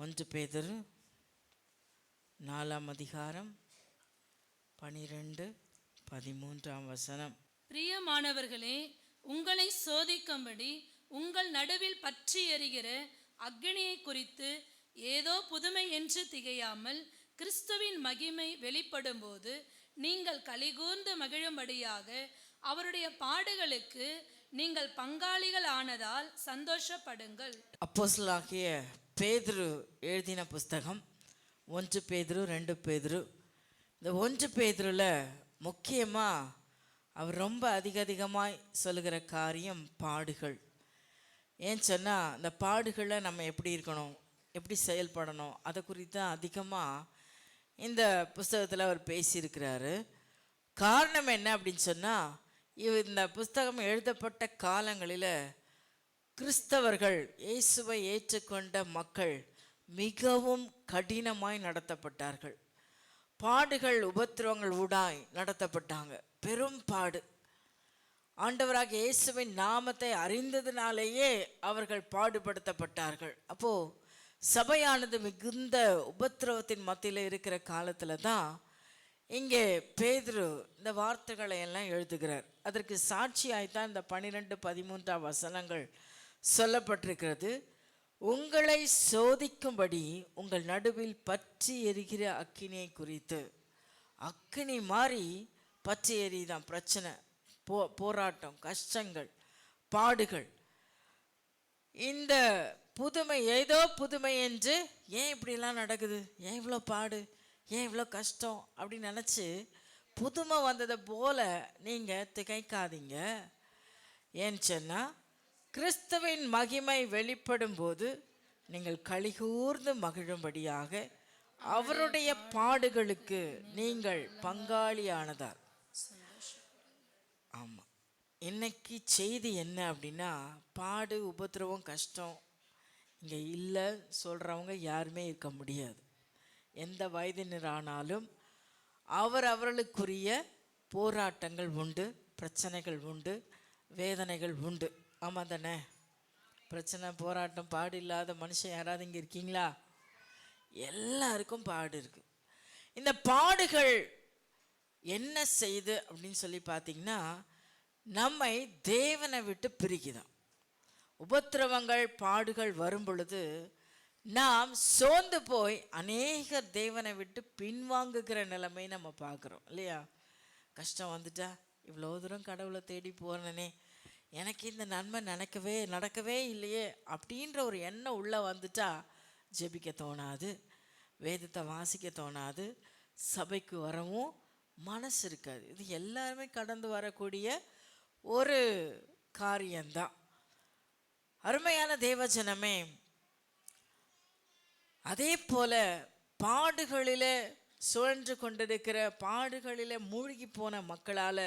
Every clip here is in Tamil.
1 பேதுரு 4 அதிகாரம் 12-13 பிரியமானவர்களே, உங்களை சோதிக்கும்படி உங்கள் நடுவில் பற்றி எரிகிற அக்கினியை குறித்து ஏதோ புதுமை என்று திகையாமல், கிறிஸ்துவின் மகிமை வெளிப்படும் போது நீங்கள் கலிகூர்ந்து மகிழும்படியாக அவருடைய பாடுகளுக்கு நீங்கள் பங்காளிகள் ஆனதால் சந்தோஷப்படுங்கள். அப்போஸ்தலனாகிய பேதுரு எழுதின புஸ்தகம் 1 பேதுரு 2 பேதுரு. இந்த 1 பேதுருல முக்கியமாக அவர் ரொம்ப அதிகமாய் சொல்லுகிற காரியம் பாடுகள். ஏன்னு சொன்னால், இந்த பாடுகளில் நம்ம எப்படி இருக்கணும், எப்படி செயல்படணும், அதை குறித்து அதிகமாக இந்த புஸ்தகத்தில் அவர் பேசியிருக்கிறாரு. காரணம் என்ன அப்படின்னு சொன்னால், இந்த புஸ்தகம் எழுதப்பட்ட காலங்களில் கிறிஸ்தவர்கள், இயேசுவை ஏற்றுக்கொண்ட மக்கள் மிகவும் கடினமாய் நடத்தப்பட்டார்கள். பாடுகள் உபத்திரவங்கள் ஊடாய் நடத்தப்பட்டாங்க. பெரும் பாடு. ஆண்டவராக இயேசுவின் நாமத்தை அறிந்ததினாலேயே அவர்கள் பாடுபடுத்தப்பட்டார்கள். அப்போது சபையானது மிகுந்த உபத்திரவத்தின் மத்தியில் இருக்கிற காலத்தில் தான் இங்கே பேதுரு இந்த வார்த்தைகளை எல்லாம் எழுதுகிறார். அதற்கு சாட்சியாய்த்தான் இந்த 12-13 சொல்லப்பட்டிருக்கிறது. உங்களை சோதிக்கும்படி உங்கள் நடுவில் பற்றி எரிகிற அக்கினியை குறித்து. அக்கினி மாதிரி பற்றி எரிதான் பிரச்சனை, போராட்டம், கஷ்டங்கள், பாடுகள். இந்த புதுமை ஏதோ புதுமை என்று ஏன் இப்படிலாம் நடக்குது, ஏன் இவ்வளோ பாடு, ஏன் இவ்வளோ கஷ்டம் அப்படின்னு நினச்சி புதுமை வந்ததை போல நீங்கள் திகைக்காதீங்க. ஏன்னு சொன்னால், கிறிஸ்துவின் மகிமை வெளிப்படும் போது நீங்கள் கலிகூர்ந்து மகிழும்படியாக அவருடைய பாடுகளுக்கு நீங்கள் பங்காளியானதார். ஆமாம், இன்னைக்கு செய்தி என்ன அப்படின்னா, பாடு, உபத்திரவம், கஷ்டம் இங்கே இல்லை சொல்கிறவங்க யாருமே இருக்க முடியாது. எந்த வயதினரானாலும் அவர்களுக்குரிய போராட்டங்கள் உண்டு, பிரச்சனைகள் உண்டு, வேதனைகள் உண்டு. ஆமாம் தானே? பிரச்சனை, போராட்டம், பாடு இல்லாத மனுஷன் யாராவது இங்கே இருக்கீங்களா? எல்லாருக்கும் பாடு இருக்குது. இந்த பாடுகள் என்ன செய்யுது அப்படின்னு சொல்லி பார்த்தீங்கன்னா, நம்மை தேவனை விட்டு பிரிக்குதான். உபத்திரவங்கள், பாடுகள் வரும் பொழுது நாம் சோர்ந்து போய் அநேகர் தேவனை விட்டு பின்வாங்குகிற நிலைமை நம்ம பார்க்குறோம் இல்லையா? கஷ்டம் வந்துட்டா, இவ்வளோ தூரம் கடவுளை தேடி போகிறனே, எனக்கு இந்த நன்மை நடக்கவே இல்லையே அப்படின்ற ஒரு எண்ணம் உள்ளே வந்துட்டா ஜெபிக்க தோணாது, வேதத்தை வாசிக்க தோணாது, சபைக்கு வரவும் மனசு இருக்காது. இது எல்லாருமே கடந்து வரக்கூடிய ஒரு காரியம்தான். அருமையான தேவஜனமே, அதே போல பாடுகளில் சுழன்று கொண்டிருக்கிற, பாடுகளில் மூழ்கி போன மக்களால்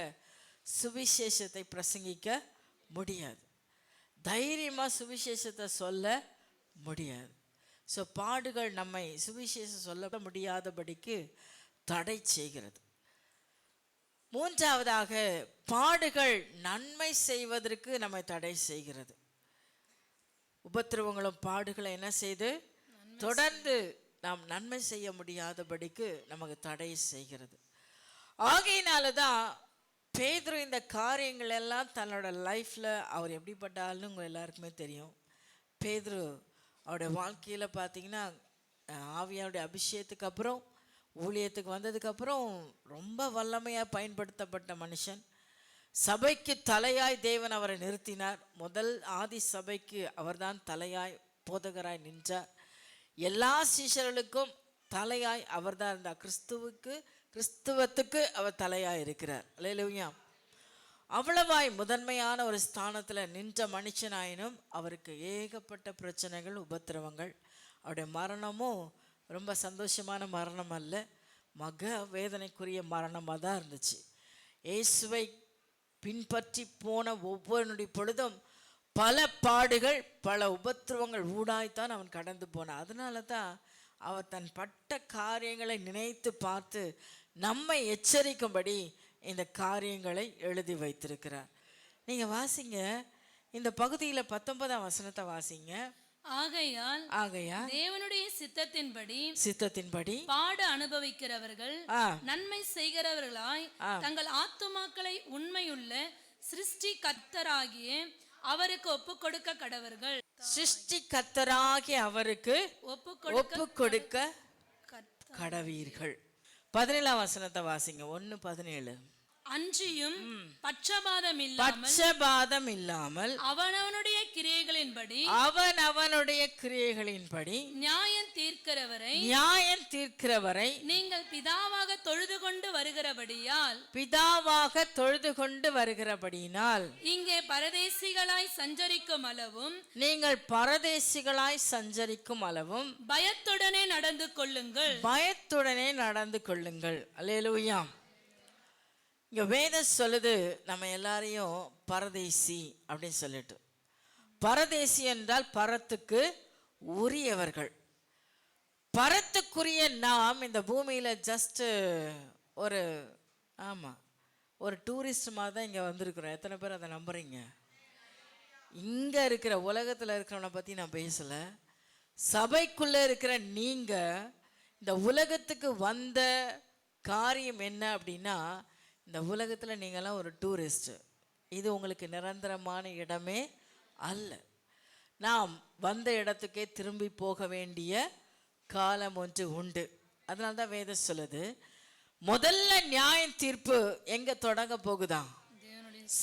சுவிசேஷத்தை பிரசங்கிக்க முடியாது, தைரியமாக சுவிசேஷத்தை சொல்ல முடியாது. ஸோ பாடுகள் நம்மை சுவிசேஷம் சொல்ல முடியாதபடிக்கு தடை செய்கிறது. மூன்றாவதாக, பாடுகள் நன்மை செய்வதற்கு நம்மை தடை செய்கிறது. உபத்திரவங்களும் பாடுகளை என்ன செய்து தொடர்ந்து நாம் நன்மை செய்ய முடியாதபடிக்கு நமக்கு தடை செய்கிறது. ஆகையினால தான் பேதுரு இந்த காரியங்கள் எல்லாம் தன்னோட லைஃப்பில் அவர் எப்படிப்பட்டாலும் உங்கள் எல்லாருக்குமே தெரியும். பேதுரு அவருடைய வாழ்க்கையில் பார்த்தீங்கன்னா, ஆவியாருடைய அபிஷேகத்துக்கு அப்புறம் ஊழியத்துக்கு வந்ததுக்கப்புறம் ரொம்ப வல்லமையாக பயன்படுத்தப்பட்ட மனுஷன். சபைக்கு தலையாய் தேவன் அவரை நிறுத்தினார். முதல் ஆதி சபைக்கு அவர்தான் தலையாய் போதகராய் நின்றார். எல்லா சீஷர்களுக்கும் தலையாய் அவர் தான் இருந்தார். கிறிஸ்துவத்துக்கு அவர் தலையாய் இருக்கிறார். அல்லேலூயா. அவ்வளவாய் முதன்மையான ஒரு ஸ்தானத்தில் நின்ற மனுஷனாயினும் அவருக்கு ஏகப்பட்ட பிரச்சனைகள், உபத்திரவங்கள். அவருடைய மரணமும் ரொம்ப சந்தோஷமான மரணம் அல்ல, மக வேதனைக்குரிய மரணமாக தான் இருந்துச்சு. இயேசுவை பின்பற்றி போன ஒவ்வொருடைய பொழுதும் பல பாடுகள், பல உபத்திரவங்கள் ஊடாய்த்தான் அவன் கடந்து போனான். அதனால தான் அவர் தன் பட்ட காரியங்களை நினைத்து பார்த்து நம்மை எச்சரிக்கும்படி இந்த காரியங்களை எழுதி வைத்திருக்கிறார். நீங்கள் வாசிங்க, இந்த பகுதியில் 19 வாசிங்க. ஆகையால் தேவனுடைய சித்தத்தின்படி பாடு அனுபவிக்கிறவர்கள் நன்மை செய்கிறவர்களாய் தங்கள் ஆத்துமாக்களை உண்மையுள்ள சிருஷ்டி கர்த்தராகிய அவருக்கு ஒப்பு கொடுக்க கடவர்கள். சிருஷ்டி கர்த்தராகிய அவருக்கு ஒப்பு கொடுக்க கடவீர்கள். 17ஆம் வசனத்தை வாசிங்க. 1:17. அன்றியும் பட்சபாதம் இல்லாமல் அவனவனுடைய கிரியைகளின்படி நியாயம் தீர்க்கிறவரை நீங்கள் பிதாவாக தொழுது கொண்டு வருகிறபடியினால் இங்கே பரதேசிகளாய் சஞ்சரிக்கும் அளவும் பயத்துடனே நடந்து கொள்ளுங்கள். அல்லேலூயா. இங்க வேதம் சொல்லுது நம்ம எல்லாரையும் பரதேசி அப்படின்னு சொல்லிட்டு. பரதேசி என்றால் பரத்துக்கு உரியவர்கள். பரத்துக்குரிய நாம் இந்த பூமியில ஜஸ்ட் ஒரு டூரிஸ்ட் மாதிரி தான் இங்க வந்திருக்கிறோம். எத்தனை பேர் அதை நம்புறீங்க? இங்க இருக்கிற உலகத்துல இருக்கிறவனை பத்தி நான் பேசல. சபைக்குள்ள இருக்கிற நீங்க இந்த உலகத்துக்கு வந்த காரியம் என்ன அப்படின்னா, இந்த உலகத்தில் நீங்களாம் ஒரு டூரிஸ்ட். இது உங்களுக்கு நிரந்தரமான இடமே அல்ல. நாம் வந்த இடத்துக்கே திரும்பி போக வேண்டிய காலம் ஒன்று உண்டு. அதனால தான் வேதம் சொல்லுது, முதல்ல நியாய தீர்ப்பு எங்க தொடங்க போகுதா?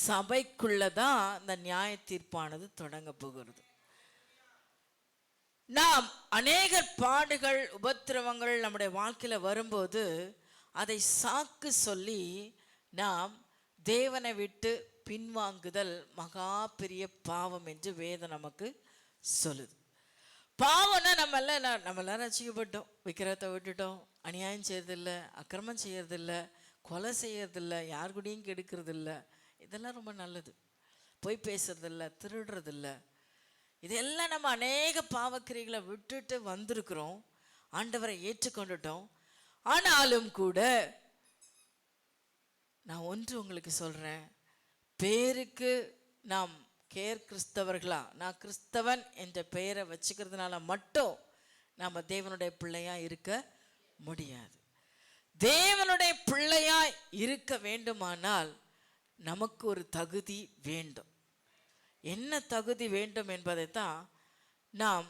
சபைக்குள்ளதான் இந்த நியாய தீர்ப்பானது தொடங்க போகிறது. நாம் அநேக பாடுகள் உபத்திரவங்கள் நம்முடைய வாழ்க்கையில வரும்போது அதை சாக்கு சொல்லி நாம் தேவனை விட்டு பின்வாங்குதல் மகா பெரிய பாவம் என்று வேதம் நமக்கு சொல்லுது. பாவம்னா நம்ம எல்லாம் ரசிக்கப்பட்டோம், விக்கிரத்தை விட்டுட்டோம், அநியாயம் செய்யறதில்ல, அக்கிரமம் செய்யறதில்ல, கொலை செய்யறதில்ல, யார் கூடயும் கெடுக்கிறதில்ல, இதெல்லாம் ரொம்ப நல்லது. பொய் பேசுறதில்ல, திருடுறதில்ல, இதெல்லாம் நம்ம அநேக பாவக்கிரிகளை விட்டுட்டு வந்திருக்கிறோம், ஆண்டவரை ஏற்றுக்கொண்டுட்டோம். ஆனாலும் கூட நான் ஒன்று உங்களுக்கு சொல்றேன், பேருக்கு நாம் கிறிஸ்தவர்களா, நான் கிறிஸ்தவன் என்ற பெயரை வச்சுக்கிறதுனால மட்டும் நாம் தேவனுடைய பிள்ளையா இருக்க முடியாது. தேவனுடைய பிள்ளையா இருக்க வேண்டுமானால் நமக்கு ஒரு தகுதி வேண்டும். என்ன தகுதி வேண்டும் என்பதைத்தான் நாம்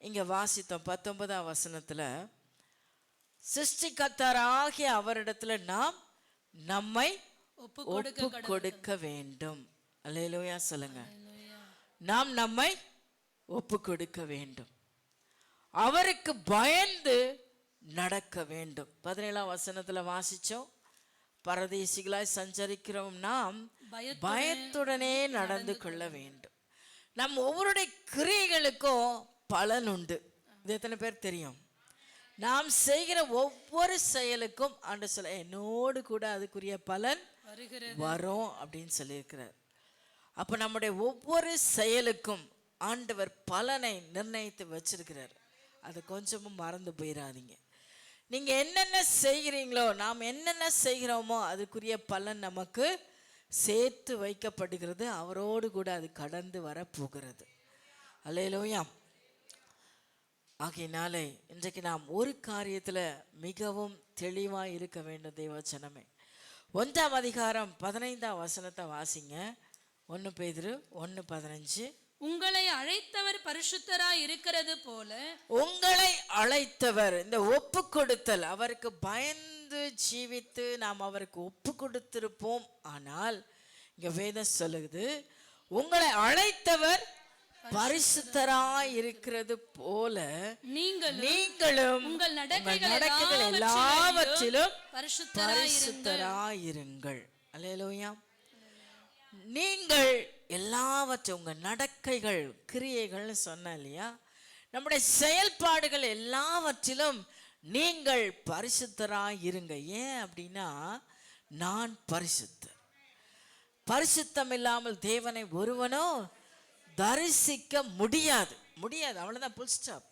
இங்க வாசித்தோம். 19ஆம் வசனத்துல, சிருஷ்டிகர்த்தராகிய அவரிடத்துல நாம் நம்மை ஒப்பு கொடுக்க வேண்டும். அல்லேலூயா சொல்லுங்க. நாம் நம்மை ஒப்பு கொடுக்க வேண்டும், அவருக்கு பயந்து நடக்க வேண்டும். 17ஆம் வசனத்துல வாசிச்சோம், பரதேசிகளாய் சஞ்சரிக்கிறோம் நாம் பயத்துடனே நடந்து கொள்ள வேண்டும். நம் ஒவ்வொருடைய கிரியைகளுக்கும் பலன் உண்டு. இது எத்தனை பேர் தெரியும்? நாம் செய்கிற ஒவ்வொரு செயலுக்கும் ஆண்டவர் சொல்ல, என்னோடு கூட அதுக்குரிய பலன் வரும் அப்படின்னு சொல்லியிருக்கிறார். அப்ப நம்முடைய ஒவ்வொரு செயலுக்கும் ஆண்டவர் பலனை நிர்ணயித்து வச்சிருக்கிறார். அதை கொஞ்சமும் மறந்து போயிடாதீங்க. நீங்க என்னென்ன செய்கிறீங்களோ, நாம் என்னென்ன செய்கிறோமோ அதுக்குரிய பலன் நமக்கு சேர்த்து வைக்கப்படுகிறது. அவரோடு கூட அது கடந்து வர போகிறது. அல்லேலூயா. ஆகையினாலே இன்றைக்கு நாம் ஒரு காரியத்துல மிகவும் தெளிவாய் இருக்க வேண்டும். தேவச்சனமே, 1ஆம் அதிகாரம் 15ஆம் வசனத்தை வாசிங்க. 1 பேதுரு 1:15. உங்களை அழைத்தவர் பரிசுத்தராய் இருக்கிறது போல, உங்களை அழைத்தவர், இந்த ஒப்பு கொடுத்தல், அவருக்கு பயந்து ஜீவித்து நாம் அவருக்கு ஒப்பு கொடுத்திருப்போம். ஆனால் இங்க வேதம் சொல்லுது, உங்களை அழைத்தவர் பரிசுத்தராய் இருக்கிறது போல நீங்களும் உங்கள் நடக்கைகள் எல்லாவற்றிலும் பரிசுத்தராயிருங்கள். அல்லேலூயா. நீங்கள் எல்லாவற்றும், உங்க நடக்கைகள், கிரியைகள்னு சொன்ன இல்லையா, நம்முடைய செயல்பாடுகள் எல்லாவற்றிலும் நீங்கள் பரிசுத்தராய் இருங்க. ஏன் அப்படின்னா, நான் பரிசுத்தர். பரிசுத்தம் இல்லாமல் தேவனை ஒருவனோ தரிசிக்க முடியாது. அவ்வளவுதான், புல் ஸ்டாப்.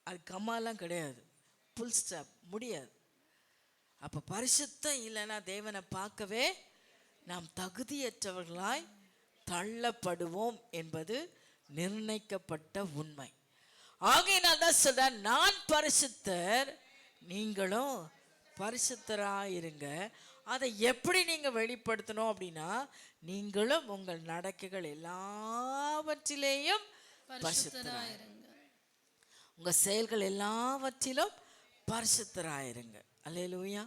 அது கம்மாலாம் கிடையாது, புல் ஸ்டாப், முடியாது. அப்ப பரிசுத்தம் இல்லைன்னா தேவனை பார்க்கவே நாம் தகுதியற்றவர்களாய் தள்ளப்படுவோம் என்பது நிர்ணயிக்கப்பட்ட உண்மை. ஆகையினால் தான் சொல்ற, நான் பரிசுத்தர் நீங்களும் பரிசுத்தராயிருங்க. அதை எப்படி நீங்க வெளிப்படுத்தணும் அப்படின்னா, நீங்களும் உங்கள் நடக்கைகள் எல்லாவற்றிலேயும் பரிசுத்தராயிருங்க, உங்க செயல்கள் எல்லாவற்றிலும் பரிசுத்தராயிருங்க. அல்லேலூயா.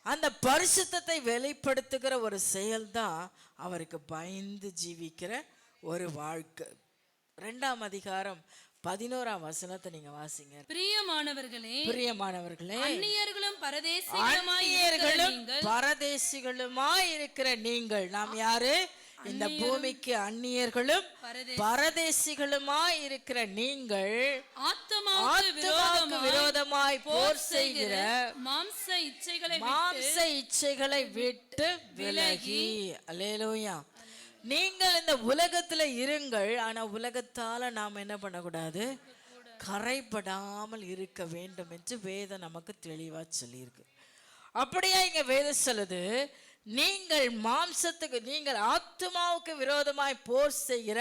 அந்த பரிசுத்தத்தை வெளிப்படுத்துகிற ஒரு செயல்தான் அவருக்கு பயந்து ஜீவிக்கிற ஒரு வாழ்க்கை. 2ஆம் அதிகாரம் 11ஆம் வசனத்தை நீங்க வாசிங்க. பிரியமானவர்களே, அந்நியர்களும் பரதேசிகளுமாய் இருக்கிற நீங்கள். நாம் யாரு? இந்த பூமிக்கு அந்நியர்களும் பரதேசிகளுமாய் இருக்கிற நீங்கள் ஆத்துமாவுக்கு விரோதமாய் போர் செய்கிற மாம்ச இச்சைகளை விட்டு விலகி. அல்லேலூயா. நீங்கள் இந்த உலகத்துல இருங்கள், ஆனா உலகத்தால நாம் என்ன பண்ணக்கூடாது? கரைபடாமல் இருக்க வேண்டும் என்று வேதம் நமக்கு தெளிவா சொல்லியிருக்கு. அப்படியே இங்க வேதம் சொல்லுது, நீங்கள் மாம்சத்துக்கு, நீங்கள் ஆத்துமாவுக்கு விரோதமாய் போர் செய்கிற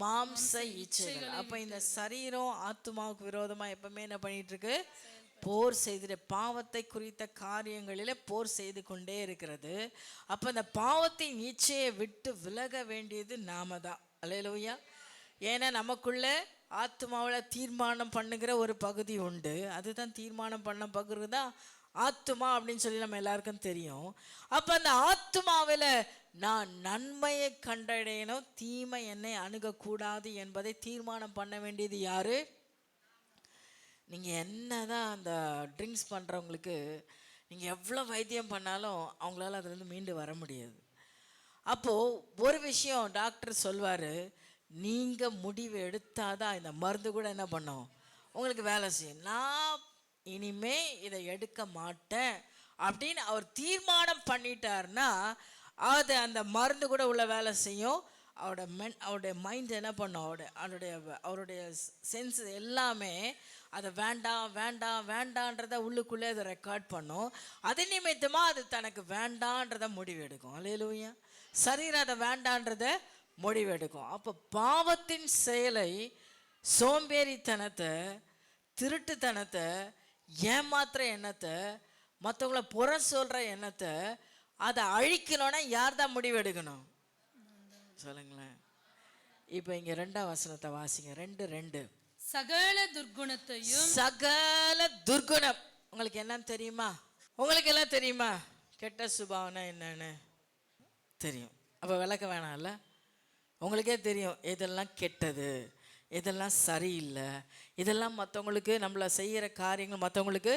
மாம்ச இச்சைகள். அப்ப இந்த சரீரம் ஆத்துமாவுக்கு விரோதமா எப்பவுமே என்ன பண்ணிட்டு இருக்கு? போர் செய்து, பாவத்தை குறித்த காரியங்களில போர் செய்து கொண்டே இருக்கிறது. அப்ப அந்த பாவத்தின் இச்சையை விட்டு விலக வேண்டியது நாம தான். அல்லேலூயா. ஏன்னா நமக்குள்ள ஆத்துமாவில் தீர்மானம் பண்ணுகிற ஒரு பகுதி உண்டு. அதுதான் தீர்மானம் பண்ண பகுதி தான் ஆத்துமா அப்படின்னு சொல்லி நம்ம எல்லாருக்கும் தெரியும். அப்ப அந்த ஆத்துமாவில் நான் நன்மையை கண்டடையணும், தீமை என்னை அணுகக்கூடாது என்பதை தீர்மானம் பண்ண வேண்டியது யாரு? நீங்கள் என்னதான் அந்த ட்ரிங்க்ஸ் பண்ணுறவங்களுக்கு நீங்கள் எவ்வளோ வைத்தியம் பண்ணாலும் அவங்களால அதுலேருந்து மீண்டு வர முடியாது. அப்போது ஒரு விஷயம் டாக்டர் சொல்வார், நீங்கள் முடிவு எடுத்தாதான் இந்த மருந்து கூட என்ன பண்ணும், உங்களுக்கு வேலை செய்யும். நான் இனிமே இதை எடுக்க மாட்டேன் அப்படின்னு அவர் தீர்மானம் பண்ணிட்டாருன்னா அது அந்த மருந்து கூட உள்ள வேலை செய்யும். அவருடைய மைண்ட் என்ன பண்ணும், அவருடைய சென்ஸ் எல்லாமே அதை வேண்டாம் வேண்டாம் வேண்டான்றதை உள்ளுக்குள்ளே அதை ரெக்கார்ட் பண்ணும். அது நிமித்தமாக அது தனக்கு வேண்டான்றதை முடிவெடுக்கும். அல்லேலூயா. சரீரம் அதை வேண்டான்றதை முடிவெடுக்கும். அப்போ பாவத்தின் செயலை, சோம்பேறித்தனத்தை, திருட்டுத்தனத்தை, ஏமாத்துற எண்ணத்தை, மற்றவங்கள புற சொல்கிற எண்ணத்தை, அதை அழிக்கணும்னா யார் தான் முடிவெடுக்கணும் சொல்லுங்களேன். இப்போ இங்கே 2ஆம் வசனத்தை வாசிங்க. 2:2. சகல துர்குணம். உங்களுக்கு என்னன்னு தெரியுமா? உங்களுக்கு எல்லாம் தெரியுமா? கெட்ட சுபாவனா என்னன்னு தெரியும். அப்போ விளக்க வேணாம்ல, உங்களுக்கே தெரியும் எதெல்லாம் கெட்டது, இதெல்லாம் சரியில்லை, இதெல்லாம் மற்றவங்களுக்கு நம்மளை செய்கிற காரியங்கள் மற்றவங்களுக்கு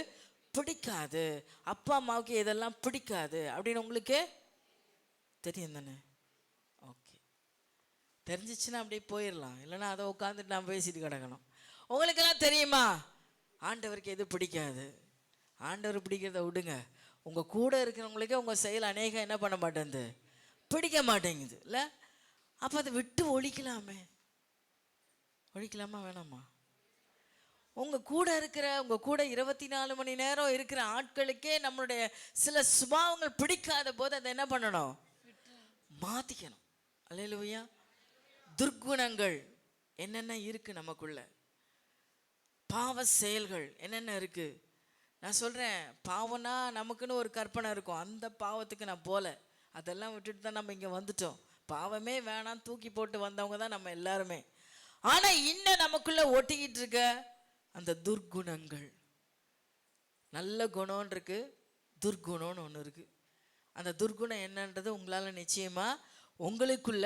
பிடிக்காது, அப்பா அம்மாவுக்கு இதெல்லாம் பிடிக்காது அப்படின்னு உங்களுக்கே தெரியும் தானே? ஓகே, தெரிஞ்சிச்சுன்னா அப்படியே போயிடலாம், இல்லைன்னா அதை உட்காந்துட்டு நான் பேசிட்டு கிடக்கணும். உங்களுக்கெல்லாம் தெரியுமா ஆண்டவருக்கு எது பிடிக்காது? ஆண்டவர் பிடிக்கிறத விடுங்க, உங்கள் கூட இருக்கிறவங்களுக்கே உங்கள் செயல் அநேகம் என்ன பண்ண மாட்டேங்குது, பிடிக்க மாட்டேங்குது இல்லை? அப்போ அதை விட்டு ஒழிக்கலாமா வேணாமா? உங்கள் கூட 24 மணி நேரம் இருக்கிற ஆட்களுக்கே நம்மளுடைய சில சுபாவங்கள் பிடிக்காத போது அதை என்ன பண்ணணும், மாற்றிக்கணும். அல்லேலூயா. துர்க்குணங்கள் என்னென்ன இருக்குது நமக்குள்ள, பாவ செயல்கள் என்னென்ன இருக்குது. நான் சொல்கிறேன், பாவம்னா நமக்குன்னு ஒரு கற்பனை இருக்கும், அந்த பாவத்துக்கு நான் போகல, அதெல்லாம் விட்டுட்டு தான் நம்ம இங்கே வந்துட்டோம். பாவமே வேணாம் தூக்கி போட்டு வந்தவங்க தான் நம்ம எல்லாருமே. ஆனால் இன்னும் நமக்குள்ளே ஒட்டிக்கிட்டு இருக்க அந்த துர்க்குணங்கள், நல்ல குணம்னு இருக்கு, துர்க்குணம்னு ஒன்று இருக்குது. அந்த துர்க்குணம் என்னன்றது உங்களால் நிச்சயமாக உங்களுக்குள்ள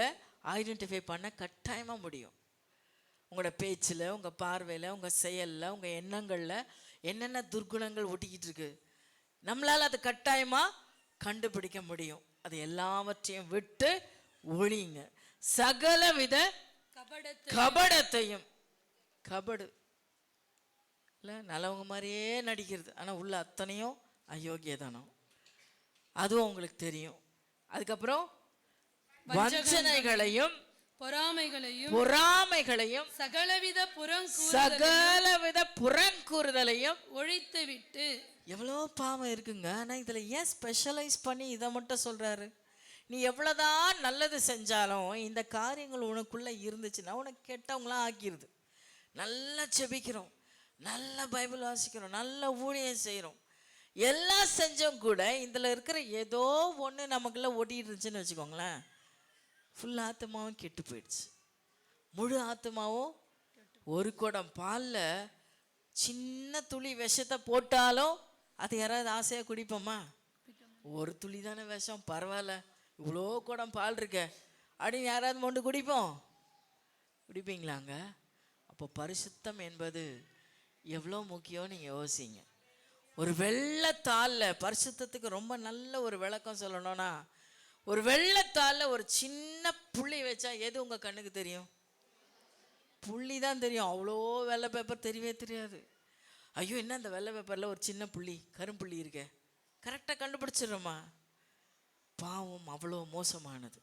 ஐடென்டிஃபை பண்ண கட்டாயமாக முடியும். உங்களோட பேச்சில், உங்கள் பார்வையில், உங்கள் செயலில், உங்கள் எண்ணங்களில் என்னென்ன துர்க்குணங்கள் ஒட்டிக்கிட்டு இருக்கு நம்மளால் அது கட்டாயமாக கண்டுபிடிக்க முடியும். அது எல்லாவற்றையும் விட்டு ஒழிங்க. சகலவித கபடத்தையும், கபடு இல்லை, நல்லவங்க மாதிரியே நடிக்கிறது, ஆனால் உள்ள அத்தனையும் அயோக்கியதானம், அதுவும் உங்களுக்கு தெரியும். அதுக்கப்புறம் வஞ்சனைகளையும் பொறாமைகளையும் சகலவித புறங்கூறுதலையும் ஒழித்து விட்டு. எவ்வளோ பாவம் இருக்குங்க, ஆனால் இதில் ஏன் ஸ்பெஷலைஸ் பண்ணி இதை மட்டும் சொல்கிறாரு? நீ எவ்வளோதான் நல்லது செஞ்சாலும் இந்த காரியங்கள் உனக்குள்ளே இருந்துச்சுன்னா உனக்கு கெட்டவங்களாம் ஆக்கிடுது. நல்லா செபிக்கிறோம், நல்லா பைபிள் வாசிக்கிறோம், நல்ல ஊழியம் செய்கிறோம், எல்லாம் செஞ்சோம் கூட இதில் இருக்கிற ஏதோ ஒன்று நமக்குள்ளே ஓட்டிகிட்டு இருந்துச்சுன்னு வச்சுக்கோங்களேன், ஃபுல் ஆத்மாவும் கெட்டு போயிடுச்சு. முழு ஆத்மாவும் ஒரு குடம் பாலில் சின்ன துளி விஷத்தை போட்டாலும் அது யாராவது ஆசையாக குடிப்போமா? ஒரு துளி தானே விஷம், பரவாயில்ல, இவ்வளோ குடம் பால் இருக்க அப்படின்னு யாராவது மொண்டு குடிப்பீங்களாங்க? அப்போ பரிசுத்தம் என்பது எவ்வளோ முக்கியம் நீங்கள் யோசிங்க. ஒரு வெள்ளைத்தாளில் பரிசுத்தத்துக்கு ரொம்ப நல்ல ஒரு விளக்கம் சொல்லணும்னா, ஒரு வெள்ளைத்தாளில் ஒரு சின்ன புள்ளி வச்சா எது உங்கள் கண்ணுக்கு தெரியும்? புள்ளி தான் தெரியும். அவ்வளோ வெள்ளை பேப்பர் தெரியவே தெரியாது. ஐயோ, என்ன அந்த வெள்ளை பேப்பரில் ஒரு சின்ன புள்ளி, கரும்புள்ளி இருக்கே, கரெக்டாக கண்டுபிடிச்சிடுறோமா? பாவம் அவ்வளோ மோசமானது.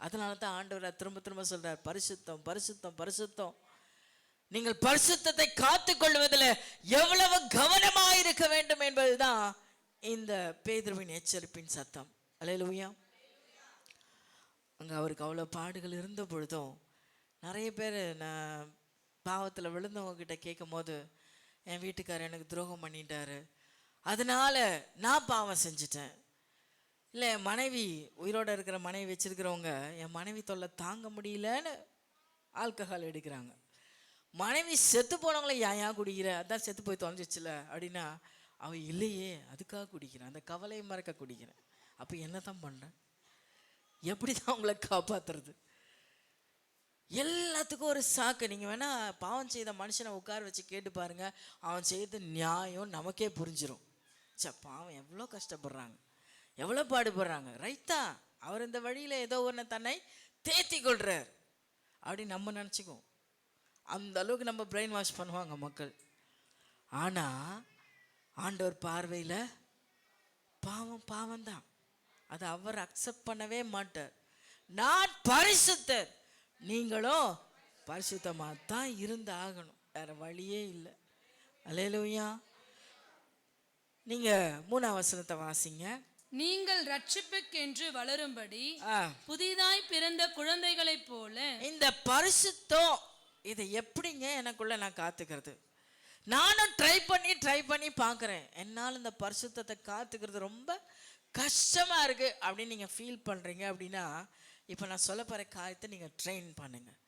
அதனால தான் ஆண்டவர் திரும்ப திரும்ப சொல்கிறார், பரிசுத்தம் பரிசுத்தம் பரிசுத்தம். நீங்கள் பரிசுத்தத்தை காத்துக்கொள்வதில் எவ்வளவு கவனமாக இருக்க வேண்டும் என்பதுதான் இந்த பேதுருவின் எச்சரிப்பின் சத்தம். அல்லேலூயா. அங்கே அவருக்கு அவ்வளோ பாடுகள் இருந்த பொழுதும் நிறைய பேர் நான் பாவத்தில் விழுந்தவங்க கிட்ட கேட்கும் போது, என் வீட்டுக்காரர் எனக்கு துரோகம் பண்ணிட்டாரு, அதனால நான் பாவம் செஞ்சிட்டேன், இல்லை என் மனைவி, உயிரோடு இருக்கிற மனைவி வச்சிருக்கிறவங்க என் மனைவி தொல்லை தாங்க முடியலன்னு ஆல்கஹால் எடுக்கிறாங்க. மனைவி செத்து போனவங்கள ஏன் குடிக்கிற, அதான் செத்து போய் தொலைஞ்சிச்சுல அப்படின்னா, அவன் இல்லையே அதுக்காக குடிக்கிறேன், அந்த கவலையை மறக்க குடிக்கிறேன். அப்போ என்ன தான் பண்ணுறேன்? எப்படி தான் அவங்கள காப்பாற்றுறது? எல்லாத்துக்கும் ஒரு சாக்கு. நீங்கள் வேணால் பாவம் செய்த மனுஷனை உட்கார வச்சு கேட்டு பாருங்கள், அவன் செய்த நியாயம் நமக்கே புரிஞ்சிடும். பாவம் எவ்வளோ கஷ்டப்படுறாங்க, எவ்வளோ பாடுபடுறாங்க, ரைட்டா அவர் இந்த வழியில் ஏதோ ஒன்று தன்னை தேத்தி கொள்கிறார் அப்படின்னு நம்ம நினச்சிக்குவோம். அந்த அளவுக்கு நம்ம பிரெயின் வாஷ் பண்ணுவாங்க மக்கள். ஆனால் ஆண்டவர் பார்வையில் பாவம் பாவம்தான், அதை அவர் அக்செப்ட் பண்ணவே மாட்டார். நான் பரிசுத்தர், நீங்களும் பரிசுத்தமாக தான் இருந்து ஆகணும், வேற வழியே இல்லை. அல்லேலூயா. நீங்கள் 3ஆம் வசனத்தை வாசிங்க. நீங்கள் ரட்சிப்புக்கென்று வளரும்படி புதிதாய் பிறந்த குழந்தைகளைப் போல. இந்த பரிசுத்தம் இதை எப்படிங்க எனக்குள்ள நான் காத்துக்கிறது? நானும் ட்ரை பண்ணி பார்க்குறேன், என்னால் இந்த பரிசுத்தத்தை காத்துக்கிறது ரொம்ப கஷ்டமாக இருக்குது அப்படின்னு நீங்கள் ஃபீல் பண்ணுறீங்க அப்படின்னா, இப்போ நான் சொல்ல போகிற காரியத்தை நீங்கள் ட்ரெயின் பண்ணுங்கள்.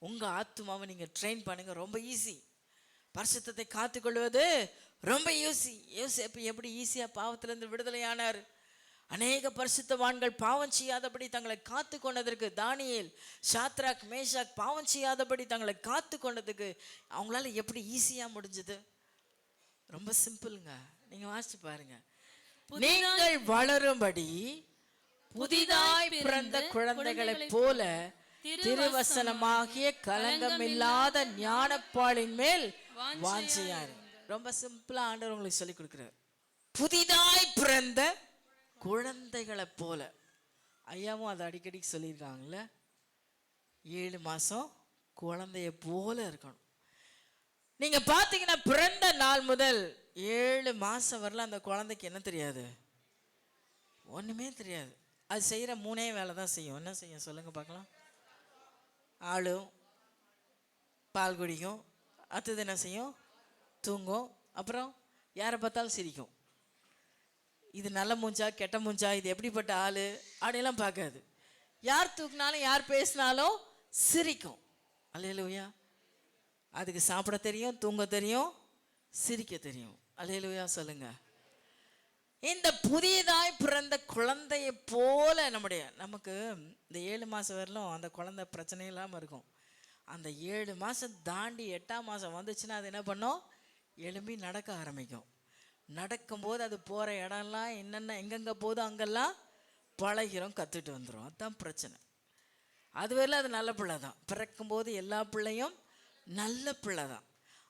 உங்கள் ஆத்மாவை நீங்கள் ட்ரெயின் பண்ணுங்கள். ரொம்ப ஈஸி. பரிசுத்தத்தை காத்துக்கொள்வது ரொம்ப ஈஸி. யோசேப்பு எப்படி ஈஸியாக பாவத்திலேருந்து விடுதலையானார்? அநேக பரிசுத்தவான்கள் பாவம் செய்யாதபடி தங்களை காத்து கொண்டதற்கு, தானியேல், சாத்ராக், மேஷாக் பாவம் செய்யாதபடி தங்களை காத்து கொண்டதுக்கு அவங்களால எப்படி ஈஸியாக முடிஞ்சது? ரொம்ப சிம்பிளுங்க. நீங்கள் வாசிச்சு பாருங்க. நீங்கள் வளரும்படி புதிதாய் பிறந்த குழந்தைகளைப் போல திருவசனமாகிய கலங்கமில்லாத ஞானப்பாலின் மேல் வாஞ்சையாரு. ரொம்ப சிம்பிளா ஆண்டவர் உங்களுக்கு சொல்லி கொடுக்கிறார். புதிதாய் பிறந்த குழந்தைகளை போல. ஐயாவும் அதை அடிக்கடி சொல்லியிருக்காங்கல்ல, 7 மாதம் குழந்தைய போல இருக்கணும். நீங்க பார்த்தீங்கன்னா பிறந்த நாள் முதல் 7 மாதம் வரல அந்த குழந்தைக்கு என்ன தெரியாது? ஒன்றுமே தெரியாது. அது செய்கிற 3 வேலை தான் செய்யும். என்ன செய்யும் சொல்லுங்க பார்க்கலாம்? ஆளும், பால் குடிக்கும், அடுத்தது என்ன செய்யும்? தூங்கும், அப்புறம் யாரை பார்த்தாலும் சிரிக்கும். இது நல்ல மூஞ்சா கெட்ட மூஞ்சா, இது எப்படிப்பட்ட ஆள் அப்படியெல்லாம் பார்க்காது. யார் தூக்கினாலும் யார் பேசினாலும் சிரிக்கும். அல்லேலூயா. அதுக்கு சாப்பிட தெரியும், தூங்க தெரியும், சிரிக்க தெரியும். அல்லேலூயா சொல்லுங்க. இந்த புதியதாய் பிறந்த குழந்தையை போல நமக்கு இந்த 7 மாதம் வரலும் அந்த குழந்தை பிரச்சனை இல்லாமல் இருக்கும். அந்த 7 மாதம் தாண்டி 8ஆம் மாதம் வந்துச்சுன்னா அது என்ன பண்ணும்? எழும்பி நடக்க ஆரம்பிக்கும். நடக்கும்போது அது போகிற இடம்லாம் என்னென்ன எங்கெங்கே போதோ அங்கெல்லாம் பழகிறோம், கற்றுட்டு வந்துடும். அதுதான் பிரச்சனை. அதுவரையிலும் அது நல்ல பிள்ளை தான். பிறக்கும்போது எல்லா பிள்ளையும் நல்ல பிள்ளை தான்.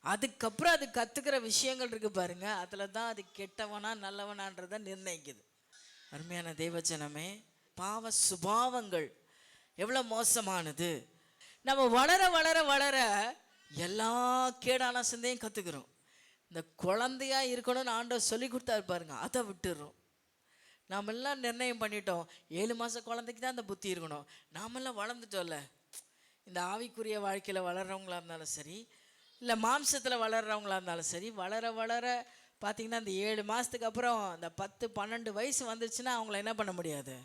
அதுக்கப்புறம் அது கற்றுக்கிற விஷயங்கள் இருக்குது பாருங்க, அதில் தான் அது கெட்டவனா நல்லவனான்றதை நிர்ணயிக்குது. அருமையான தேவஜனமே, பாவ சுபாவங்கள் எவ்வளோ மோசமானது. நம்ம வளர வளர வளர எல்லா கேடான சிந்தையும் கற்றுக்கிறோம். இந்த குழந்தையா இருக்கணும்னு ஆண்டவர் சொல்லி கொடுத்தாரு பாருங்க, அதை விட்டுடுறோம். நாமெல்லாம் நிர்ணயம் பண்ணிட்டோம் 7 மாத குழந்தைக்கு தான் அந்த புத்தி இருக்கணும். நாமெல்லாம் வளர்ந்துட்டோம்ல. இந்த ஆவிக்குரிய வாழ்க்கையில் வளர்கிறவங்களா இருந்தாலும் சரி, இல்லை மாம்சத்தில் வளர்கிறவங்களா இருந்தாலும் சரி, வளர வளர பார்த்திங்கன்னா இந்த 7 மாதத்துக்கு அப்புறம் இந்த 10-12 வயசு வந்துச்சுன்னா அவங்கள என்ன பண்ண முடியாது.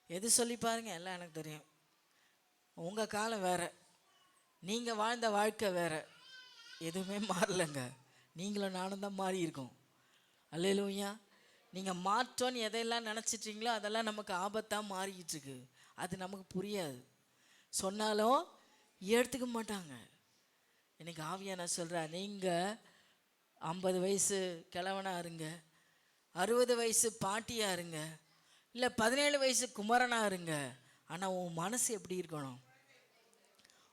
எது சொல்லி பாருங்கள், எல்லாம் எனக்கு தெரியும். உங்கள் காலம் வேறு, நீங்கள் வாழ்ந்த வாழ்க்கை வேறு, எதுவுமே மாறலைங்க. நீங்களும் நானும் தான் மாறி இருக்கோம். அல்லேலூயா. நீங்கள் மாற்றோன்னு எதையெல்லாம் நினச்சிட்றீங்களோ அதெல்லாம் நமக்கு ஆபத்தாக மாறிக்கிட்டு இருக்கு. அது நமக்கு புரியாது, சொன்னாலும் எடுத்துக்க மாட்டாங்க. இன்னைக்கு ஆவியா நான் சொல்கிறேன், நீங்கள் 50 வயசு கிழவனாக இருங்க, 60 வயசு பாட்டியாக இருங்க, இல்லை 17 வயசு குமரனாக இருங்க. ஆனால் உன் மனசு எப்படி இருக்கணும்?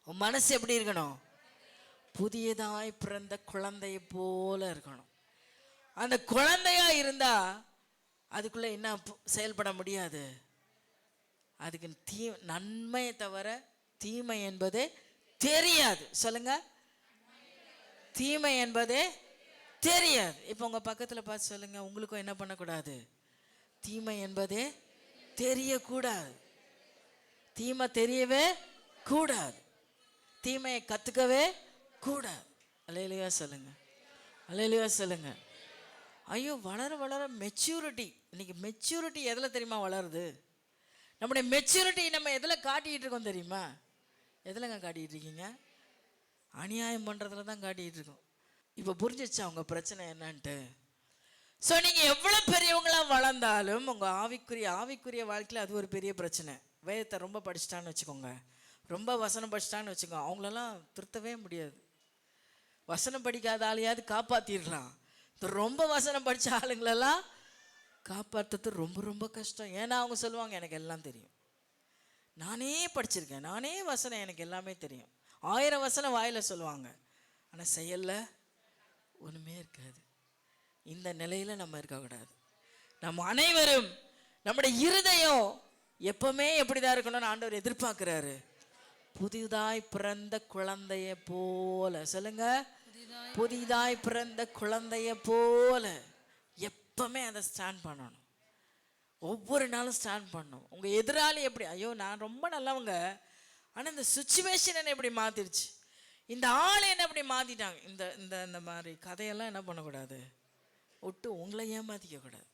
உன் மனசு எப்படி இருக்கணும்? புதியதாய் பிறந்த குழந்தையை போல இருக்கணும். அந்த குழந்தையா இருந்தா அதுக்குள்ள என்ன செயல்பட முடியாது. அதுக்கு நன்மையை தவிர தீமை என்பதே தெரியாது. சொல்லுங்க, தீமை என்பதே தெரியாது. இப்போ உங்க பக்கத்துல பார்த்து சொல்லுங்க, உங்களுக்கும் என்ன பண்ணக்கூடாது? தீமை என்பதே தெரியக்கூடாது. தீமை தெரியவே கூடாது, தீமையை கத்துக்கவே கூடாது. அல்லேலூயா சொல்லுங்க, அல்லேலூயா சொல்லுங்க. ஐயோ, வளர வளர மெச்சூரிட்டி. இன்னைக்கு மெச்சூரிட்டி எதில் தெரியுமா வளருது? நம்முடைய மெச்சூரிட்டி நம்ம எதில் காட்டிகிட்டு இருக்கோம் தெரியுமா? எதிலங்க காட்டிகிட்டு இருக்கீங்க? அநியாயம் பண்ணுறதுல தான் காட்டிகிட்டு இருக்கோம். இப்போ புரிஞ்சிச்சா அவங்க பிரச்சனை என்னன்ட்டு? ஸோ நீங்கள் எவ்வளோ பெரியவங்களாம் வளர்ந்தாலும் உங்கள் ஆவிக்குரிய வாழ்க்கையில் அது ஒரு பெரிய பிரச்சனை. வேதத்தை ரொம்ப படிச்சிட்டான்னு வச்சுக்கோங்க, ரொம்ப வசனம் படிச்சிட்டான்னு வச்சுக்கோங்க, அவங்களெல்லாம் திருத்தவே முடியாது. வசனம் படிக்காத ஆளையாவது காப்பாற்றிடலாம், ரொம்ப வசனம் படித்த ஆளுங்களெல்லாம் காப்பாற்றுறது ரொம்ப ரொம்ப கஷ்டம். ஏன்னா அவங்க சொல்லுவாங்க, எனக்கு எல்லாம் தெரியும், நானே படிச்சிருக்கேன், நானே வசனம், எனக்கு எல்லாமே தெரியும். 1000 வசனம் வாயில் சொல்லுவாங்க, ஆனால் செயலில் ஒன்றுமே இருக்காது. இந்த நிலையில் நம்ம இருக்கக்கூடாது. நம்ம அனைவரும் நம்முடைய இருதயம் எப்பவுமே எப்படிதான் இருக்கணும்னு ஆண்டவர் எதிர்பார்க்கிறாரு. புதிதாய் பிறந்த குழந்தைய போல. சொல்லுங்க, புதிதாய் பிறந்த குழந்தைய போல எப்பவுமே அதை ஸ்டாண்ட் பண்ணணும். ஒவ்வொரு நாளும் ஸ்டாண்ட் பண்ணணும். உங்க எதிராளி எப்படி, ஐயோ நான் ரொம்ப நல்லவங்க, ஆனால் இந்த சுச்சுவேஷன் என்ன எப்படி மாத்திருச்சு, இந்த ஆள் என்ன எப்படி மாத்திட்டாங்க, இந்த இந்த இந்த மாதிரி கதையெல்லாம் என்ன பண்ணக்கூடாது, விட்டு உங்களை ஏமாத்திக்க கூடாது.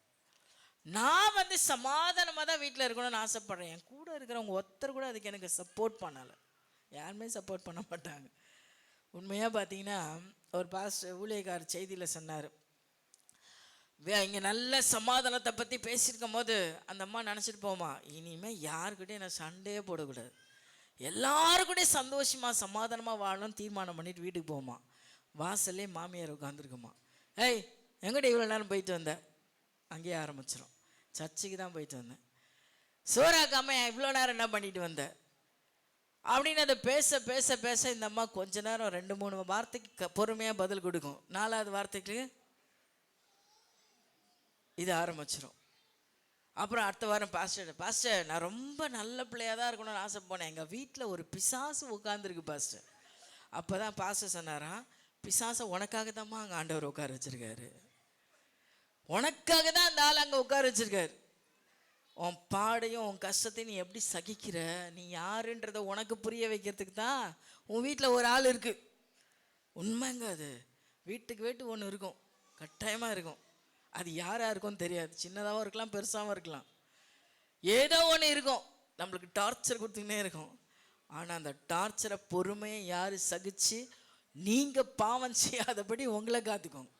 நான் சமாதானமாக தான் வீட்டில் இருக்கணும்னு ஆசைப்படுறேன். என் கூட இருக்கிறவங்க ஒருத்தர் கூட அதுக்கு எனக்கு சப்போர்ட் பண்ணலை. யாருமே சப்போர்ட் பண்ண மாட்டாங்க. உண்மையாக பார்த்தீங்கன்னா ஒரு பாஸ்டர் ஊழியக்காரர் செய்தியில் சொன்னார், இங்கே நல்ல சமாதானத்தை பற்றி பேசியிருக்கும் போது அந்த அம்மா நினச்சிட்டு போமா, இனிமேல் யாருக்கிட்டையும் நான் சண்டையே போடக்கூடாது, எல்லாருக்கூடையும் சந்தோஷமாக சமாதானமாக வாழணும்னு தீர்மானம் பண்ணிட்டு வீட்டுக்கு போமா. வாசல்லே மாமியார் உட்காந்துருக்குமா, ஏய் எங்கிட்ட இவ்வளோ நேரம் போயிட்டு வந்தேன், அங்கேயே ஆரம்பிச்சிடும், சர்ச்சுக்கு தான் போயிட்டு வந்தேன், சோறாக்காம இவ்வளோ நேரம் என்ன பண்ணிட்டு வந்தேன் அப்படின்னு அதை பேச பேச பேச இந்த அம்மா கொஞ்ச நேரம் 2-3 வார்த்தைக்கு பொறுமையாக பதில் கொடுக்கும். 4வது வார்த்தைக்கு இது ஆரம்பிச்சிடும். அப்புறம் அடுத்த வாரம் பாஸ்டர் நான் ரொம்ப நல்ல பிள்ளையாக தான் இருக்கணும்னு ஆசை போனேன், எங்கள் வீட்டில் ஒரு பிசாசு உட்காந்துருக்கு பாஸ்டர். அப்போ தான் பாஸ்டர் சொன்னாராம், பிசாசை உனக்காக தான்மா அங்கே ஆண்டவர் உட்கார வச்சிருக்காரு, உனக்காக தான் அந்த ஆள் அங்கே உட்கார வச்சிருக்காரு. உன் பாடையும் உன் கஷ்டத்தையும் நீ எப்படி சகிக்கிற, நீ யாருன்றத உனக்கு புரிய வைக்கிறதுக்கு தான் உன் வீட்டில் ஒரு ஆள் இருக்கு. உண்மைங்க, அது வீட்டுக்கு வீட்டு ஒன்று இருக்கும், கட்டாயமாக இருக்கும். அது யாராக இருக்கும்னு தெரியாது, சின்னதாகவும் இருக்கலாம் பெருசாகவும் இருக்கலாம், ஏதோ ஒன்று இருக்கும், நம்மளுக்கு டார்ச்சர் கொடுத்துக்கினே இருக்கும். ஆனால் அந்த டார்ச்சரை பொறுமையை யார் சகிச்சு நீங்கள் பாவம் செய்யாதபடி உங்களை காத்துக்கோங்க.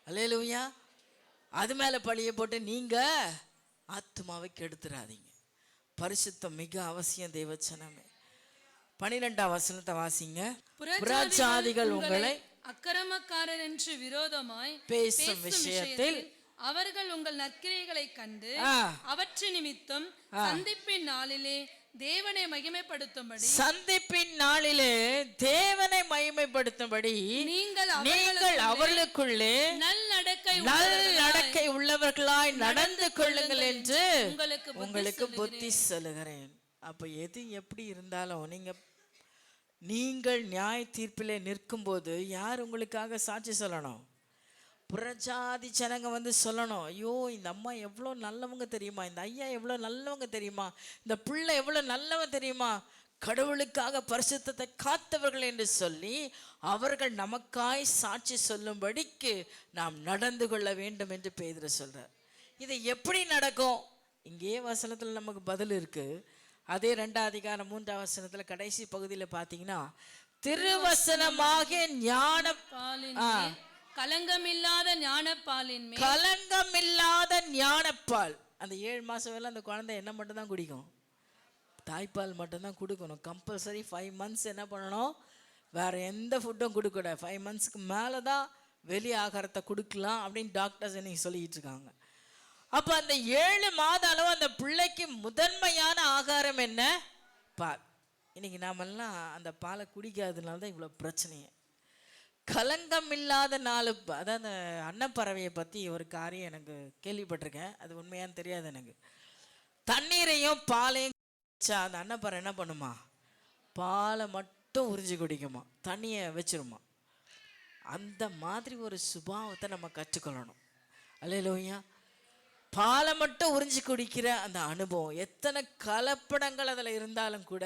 அல்லேலூயா. அது மேலே பழியை போட்டு நீங்கள் ஆத்மாவை கெடுத்துறாதீங்க. பரிசுத்தம் மிக அவசியம் தேவச்சனமே. 12ஆம் வசனத்தை வாசிங்க. புறஜாதிகள் உங்களை அக்கிரமக்காரர் என்று விரோதமாய் பேசும் விஷயத்தில் அவர்கள் உங்கள் நற்கிரியைகளை கண்டு அவற்றின் நிமித்தம் சந்திப்பின் நாளிலே தேவனை மகிமைப்படுத்தும்படி நீங்கள் அவர்களுக்குள்ளே நல்லடக்கை உள்ளவர்களாய் நடந்து கொள்ளுங்கள் என்று உங்களுக்கு புத்தி சொல்லுகிறேன். அப்ப எது எப்படி இருந்தாலும் நீங்கள் நியாய தீர்ப்பிலே நிற்கும் போது யார் உங்களுக்காக சாட்சி சொல்லணும்? புறஜாதி ஜனங்க வந்து சொல்லணும், ஐயோ இந்த அம்மா எவ்வளோ நல்லவங்க தெரியுமா, இந்த ஐயா எவ்வளோ நல்லவங்க தெரியுமா, இந்த பிள்ளை எவ்வளோ நல்லவன் தெரியுமா, கடவுளுக்காக பரிசுத்தத்தை காத்தவர்கள் என்று சொல்லி அவர்கள் நமக்காய் சாட்சி சொல்லும்படிக்கு நாம் நடந்து கொள்ள வேண்டும் என்று பேதுரு சொல்றார். இது எப்படி நடக்கும்? இங்கே வசனத்தில் நமக்கு பதில் இருக்கு. அதே 2ஆம் அதிகாரம் 3ஆம் வசனத்துல கடைசி பகுதியில் பார்த்தீங்கன்னா, திருவசனமாக ஞான கலங்கமில்லாத ஞானப்பாலின் மேல் கலங்கமில்லாத ஞானப்பால். அந்த 7 மாசம் வேலை அந்த குழந்தை என்ன மட்டும் தான் குடிக்கும்? தாய்ப்பால் மட்டும்தான் கொடுக்கணும். கம்பல்சரி 5 months என்ன பண்ணணும்? வேற எந்த ஃபுட்டும் கொடுக்கூடாது. 5 monthsக்கு மேலே தான் வெளி ஆகாரத்தை கொடுக்கலாம் அப்படின்னு டாக்டர்ஸ் இன்னைக்கு சொல்லிட்டு இருக்காங்க. அப்போ அந்த 7 மாத அளவு அந்த பிள்ளைக்கு முதன்மையான ஆகாரம் என்ன? பால். இன்னைக்கு நாமெல்லாம் அந்த பாலை குடிக்காததுனால தான் இவ்வளோ பிரச்சனையே. கலங்கம் இல்லாத 4, அதாவது அன்னப்பறவையை பற்றி ஒரு காரியம் எனக்கு கேள்விப்பட்டிருக்கேன். அது உண்மையான்னு தெரியாது எனக்கு. தண்ணீரையும் பாலையும் அந்த அன்னப்பறவை என்ன பண்ணுமா? பாலை மட்டும் உறிஞ்சி குடிக்குமா, தண்ணியை வச்சிருமா. அந்த மாதிரி ஒரு சுபாவத்தை நம்ம கற்றுக்கொள்ளணும். அல்லேலூயா. பாலை மட்டும் உறிஞ்சி குடிக்கிற அந்த அனுபவம், எத்தனை கலப்படங்கள் அதில் இருந்தாலும் கூட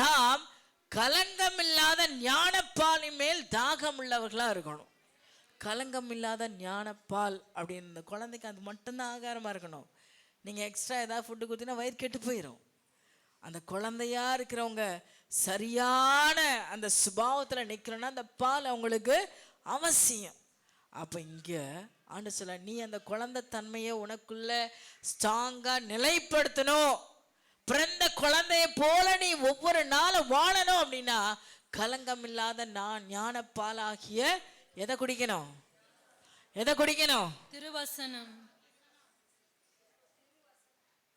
நாம் கலங்கமில்லாத ஞானப்பாலின் மேல் தாகம் உள்ளவர்களாக இருக்கணும். கலங்கமில்லாத ஞானப்பால் அப்படின்னு இந்த குழந்தைக்கு அது மட்டும்தான் ஆகாரமாக இருக்கணும். நீங்கள் எக்ஸ்ட்ரா ஏதாவது ஃபுட்டு கொடுத்தீங்கன்னா வயிறு கெட்டு போயிடும். அந்த குழந்தையா இருக்கிறவங்க சரியான அந்த சுபாவத்தில் நிற்கிறோன்னா அந்த பால் அவங்களுக்கு அவசியம். அப்போ இங்கே ஆண்டு சொல்ல, நீ அந்த குழந்தை தன்மையை உனக்குள்ள ஸ்ட்ராங்காக நிலைப்படுத்தணும். பிறந்த குழந்தைய போல நீ ஒவ்வொரு நாளும் வாழணும் அப்படின்னா கலங்கம் இல்லாத ஞானப்பால் ஆகிய எதை குடிக்கணும்? எதை குடிக்கணும்? திருவசனம்.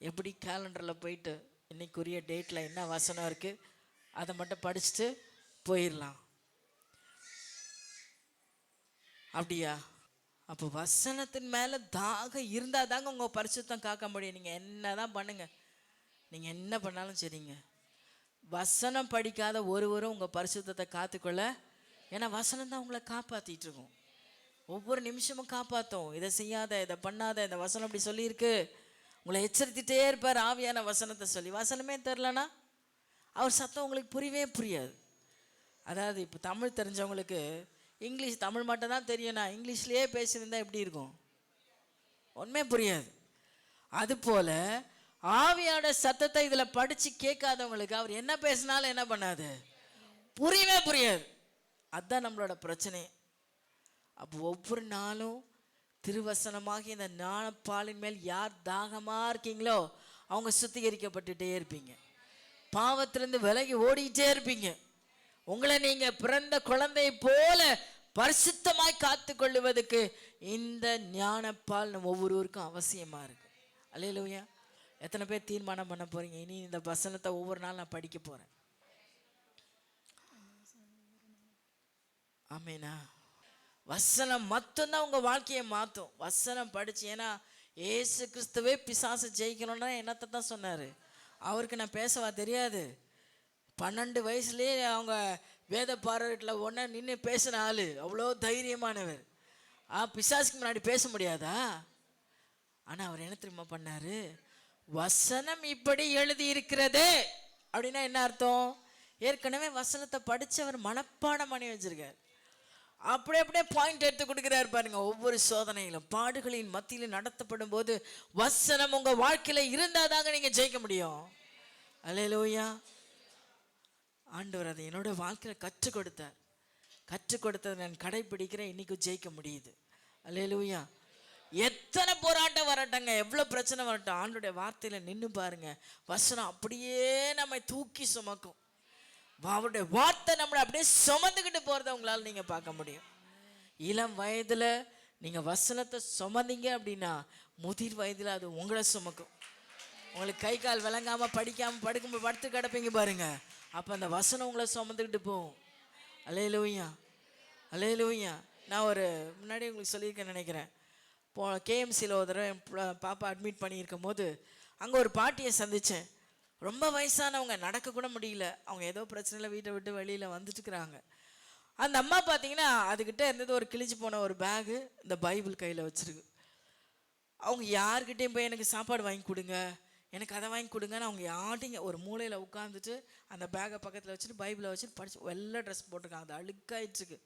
எப்படி கேலண்டரில் போயிட்டு இன்னைக்குரிய டேட்டில் என்ன வசனம் இருக்குது அதை மட்டும் படிச்சுட்டு போயிடலாம் அப்படியா? அப்போ வசனத்தின் மேலே தாகம் இருந்தால் தாங்க உங்கள் பரிசுத்தம் காக்க முடியும். நீங்கள் என்ன தான் பண்ணுங்க, நீங்கள் என்ன பண்ணாலும் சரிங்க, வசனம் படிக்காத ஒருவரும் உங்கள் பரிசுத்தத்தை காத்துக்கொள்ள. ஏன்னா வசனம் தான் உங்களை காப்பாற்றிட்டு இருக்கும். ஒவ்வொரு நிமிஷமும் காப்பாற்றும். இதை செய்யாத, இதை பண்ணாத, இந்த வசனம் அப்படி சொல்லியிருக்கு, உங்களை எச்சரித்துட்டே இருப்பார் ஆவியான வசனத்தை சொல்லி. வசனமே தெரிலனா அவர் சத்தம் உங்களுக்கு புரியவே புரியாது. அதாவது இப்போ தமிழ் தெரிஞ்சவங்களுக்கு இங்கிலீஷ் தமிழ் மட்டும் தான் தெரியும்னா இங்கிலீஷ்லேயே பேசியிருந்தால் எப்படி இருக்கும்? ஒன்றுமே புரியாது. அதுபோல் ஆவியான சத்தத்தை இதில் படித்து கேட்காதவங்களுக்கு அவர் என்ன பேசினாலும் என்ன பண்ணாது? புரியவே புரியாது. அதுதான் நம்மளோட பிரச்சனை. அப்போ ஒவ்வொரு நாளும் திருவசனமாக இந்த ஞானப்பாலின் மேல் யார் தாகமாக இருக்கீங்களோ அவங்க சுத்திகரிக்கப்பட்டுட்டே இருப்பீங்க. பாவத்திலிருந்து விலகி ஓடிக்கிட்டே இருப்பீங்க. உங்களை நீங்கள் பிறந்த குழந்தை போல பரிசுத்தமாய் காத்து கொள்ளுவதற்கு இந்த ஞானப்பால் நம்ம ஒவ்வொருவருக்கும் அவசியமாக இருக்கு. அல்லேலூயா. எத்தனை பேர் தீர்மானம் பண்ண போறீங்க, இனி இந்த வசனத்தை ஒவ்வொரு நாள் நான் படிக்க போகிறேன்? ஆமேனா? வசனம் மட்டும்தான் உங்கள் வாழ்க்கையை மாற்றும். வசனம் படிச்சு, ஏன்னா ஏசு கிறிஸ்துவே பிசாசு ஜெயிக்கணும்னா என்னத்தை தான் சொன்னார்? அவருக்கு நான் பேசவா தெரியாது? 12 வயசுலேயே அவங்க வேத பாரட்டில் ஒன்றா நின்று பேசின ஆள், அவ்வளோ தைரியமானவர். பிசாசுக்கு முன்னாடி பேச முடியாதா? ஆனால் அவர் என்ன தெரியுமா பண்ணார்? வசனம் இப்படி எழுதி இருக்கிறது அப்படின்னா என்ன அர்த்தம்? ஏற்கனவே வசனத்தை படித்து அவர் மனப்பாடம் பண்ணி வச்சிருக்கார். அப்படியே பாயிண்ட் எடுத்து கொடுக்குறாரு பாருங்க. ஒவ்வொரு சோதனையிலும் பாடுகளின் மத்தியில் நடத்தப்படும் போது வசனம் உங்க வாழ்க்கையில இருந்தாதாங்க நீங்க ஜெயிக்க முடியும். அல்லேலூயா. ஆண்டவர் அதை என்னோட வாழ்க்கையில கற்றுக் கொடுத்ததை நான் கடைபிடிக்கிறேன், இன்னைக்கு ஜெயிக்க முடியுது. அல்லேலூயா. எத்தனை போராட்டம் வரட்டங்க, எவ்வளோ பிரச்சனை வரட்டும், ஆண்டோடைய வார்த்தையில் நின்று பாருங்க. வசனம் அப்படியே நம்மை தூக்கி சுமக்கும். அவருடைய வார்த்தை நம்மளை அப்படியே சுமந்துக்கிட்டு போகிறத உங்களால் நீங்கள் பார்க்க முடியும். இளம் வயதில் நீங்கள் வசனத்தை சுமந்தீங்க அப்படின்னா முதிர் வயதில் அது உங்களை சுமக்கும். உங்களுக்கு கை கால் விளங்காமல் படிக்காமல் படுத்து கிடப்பீங்க பாருங்க, அப்போ அந்த வசனம் உங்களை சுமந்துக்கிட்டு போகும். அல்லேலூயா, அல்லேலூயா. நான் ஒரு முன்னாடி உங்களுக்கு சொல்லியிருக்கேன்னு நினைக்கிறேன். கேஎம்சியில் ஒரு தடவை என் பாப்பா அட்மிட் பண்ணியிருக்கும் போது அங்கே ஒரு பாட்டியை சந்தித்தேன். ரொம்ப வயசானவங்க, நடக்க கூட முடியல. அவங்க ஏதோ பிரச்சனையில் வீட்டை விட்டு வெளியில் வந்துட்டுருக்குறாங்க. அந்த அம்மா பார்த்தீங்கன்னா அதுக்கிட்ட இருந்தது ஒரு கிழிச்சு போன ஒரு பேகு, இந்த பைபிள் கையில் வச்சிருக்கு. அவங்க யார்கிட்டையும் போய் எனக்கு சாப்பாடு வாங்கி கொடுங்க, எனக்கு அதை வாங்கி கொடுங்கன்னு அவங்க யார்ட்டையும் ஒரு மூலையில் உட்காந்துட்டு அந்த பேக்கை பக்கத்தில் வச்சுட்டு பைபிளை வச்சுட்டு படிச்சு, வெள்ளை ட்ரெஸ் போட்டிருக்காங்க, அது அழுக்காயிட்டுருக்கு.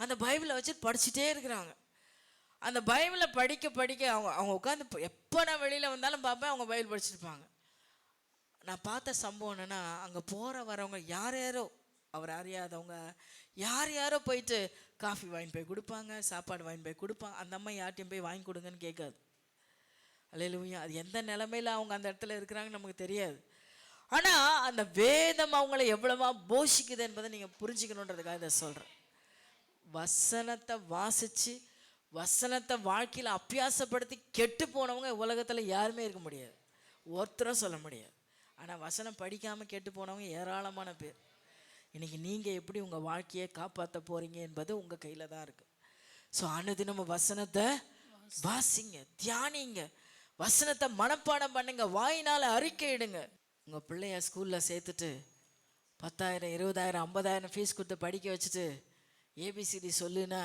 அந்த பைபிளை வச்சுட்டு படிச்சுட்டே இருக்கிறாங்க. அந்த பைபிளை படிக்க படிக்க அவங்க உட்காந்து எப்போ நான் வெளியில் வந்தாலும் பார்ப்பேன் அவங்க பைபிள் படிச்சுருப்பாங்க. நான் பார்த்த சம்பவம் என்னென்னா, அங்கே போகிற வரவங்க யார் யாரோ அவர் அறியாதவங்க யார் யாரோ போயிட்டு காஃபி வாங்கி போய் கொடுப்பாங்க, சாப்பாடு வாங்கி போய் கொடுப்பாங்க. அந்த அம்மா யார்ட்டையும் போய் வாங்கி கொடுங்கன்னு கேட்காது. அல்லேலூயா. அது எந்த நிலைமையில் அவங்க அந்த இடத்துல இருக்கிறாங்கன்னு நமக்கு தெரியாது. ஆனால் அந்த வேதம் அவங்கள எவ்வளவா போஷிக்குது என்பதை நீங்கள் புரிஞ்சுக்கணுன்றதுக்காக இதை சொல்கிறேன். வசனத்தை வாசித்து வசனத்தை வாழ்க்கையில் அபியாசப்படுத்தி கெட்டு போனவங்க உலகத்தில் யாருமே இருக்க முடியாது, ஒருத்தரும் சொல்ல முடியாது. ஆனால் வசனம் படிக்காமல் கெட்டு போனவங்க ஏராளமான பேர். இன்றைக்கி நீங்கள் எப்படி உங்கள் வாழ்க்கையை காப்பாற்ற போகிறீங்க என்பது உங்கள் கையில் தான் இருக்குது. ஸோ அனுதினமும் வசனத்தை வாசிங்க, தியானிங்க, வசனத்தை மனப்பாடம் பண்ணுங்க, வாயினால் அறிக்கையிடுங்க. உங்கள் பிள்ளைய ஸ்கூலில் சேர்த்துட்டு 10,000 20,000 50,000 ஃபீஸ் கொடுத்து படிக்க வச்சுட்டு ஏபிசிடி சொல்லுன்னா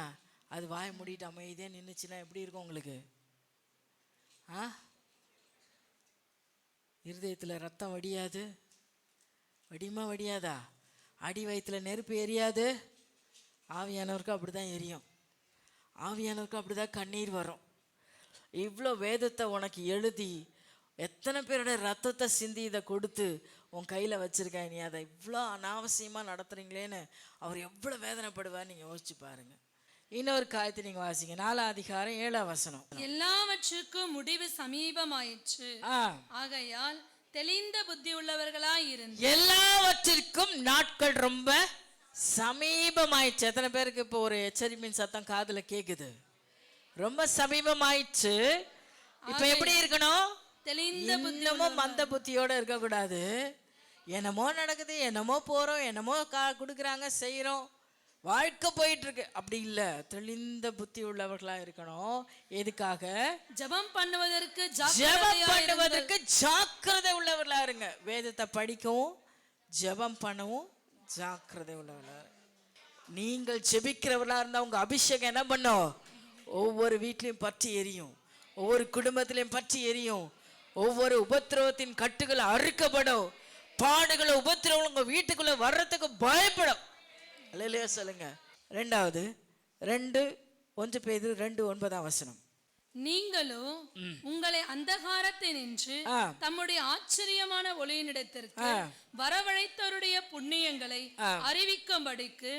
அது வாய மூடிட்டு அமைதியே நின்றுச்சுன்னா எப்படி இருக்கும் உங்களுக்கு? இருதயத்தில் ரத்தம் வடியாது? வடியுமா வடியாதா? அடி வயிற்றில் நெருப்பு எரியாது? ஆவியானவருக்கு அப்படி தான் எரியும், ஆவியானவருக்கு அப்படி தான் கண்ணீர் வரும். இவ்வளோ வேதத்தை உனக்கு எழுதி எத்தனை பேரோட ரத்தத்தை சிந்தி இதை கொடுத்து உன் கையில் வச்சுருக்கேன், நீ அதை இவ்வளோ அனாவசியமாக நடத்துகிறீங்களேன்னு அவர் எவ்வளோ வேதனைப்படுவார் நீங்கள் யோசிச்சு பாருங்கள். இன்னொரு காரியத்தை நீங்கள் வாசிங்க, 4ஆம் அதிகாரம் 7ஆம் வசனம். எல்லாவற்றுக்கும் முடிவு சமீபமாயிற்று, ஆகையால் தெளிந்த புத்தி உள்ளவர்களாய் இருந்து. எல்லாவற்றிற்கும் நாட்கள் ரொம்ப சமீபமாயிடுச்சு. எத்தனை பேருக்கு இப்போ ஒரு எச்சரிப்பின் சத்தம் காதுல கேக்குது? ரொம்ப சமீபமாயிடுச்சு. இப்போ எப்படி இருக்கணும்? தெளிந்த புத்தியும் மந்த புத்தியோட இருக்கக்கூடாது. என்னமோ நடக்குது, என்னமோ போறோம், என்னமோ கொடுக்குறாங்க, செய்யறோம், வாழ்க்கை போயிட்டு இருக்கு, அப்படி இல்லை. தெளிந்த புத்தி உள்ளவர்களா இருக்கணும். எதுக்காக? ஜெபம் பண்ணுவதற்கு ஜாக்கிரதை உள்ளவர்களா இருங்க. வேதத்தை படிக்கவும் ஜெபம் பண்ணவும் ஜாக்கிரதை உள்ளவர்களா. நீங்கள் ஜெபிக்கிறவர்களா இருந்தா உங்க அபிஷேகம் என்ன பண்ணும்? ஒவ்வொரு வீட்லையும் பற்றி எரியும், ஒவ்வொரு குடும்பத்திலையும் பற்றி எரியும், ஒவ்வொரு உபத்திரவத்தின் கட்டுகள் அறுக்கப்படும், பாடுகளை உபத்திரவம் உங்க வீட்டுக்குள்ள வர்றதுக்கு பயப்படும். அல்லேலூயா சொல்லுங்க. 2வது 1 பேதுரு 2:9 வசனம். நீங்களும் உங்களை அந்தகாரத்தினின்று தம்முடைய ஆச்சரியமான ஒளியினிடத்திற்கு வரவழைத்தவருடைய புண்ணியங்களை அறிவிக்கும்படிக்கு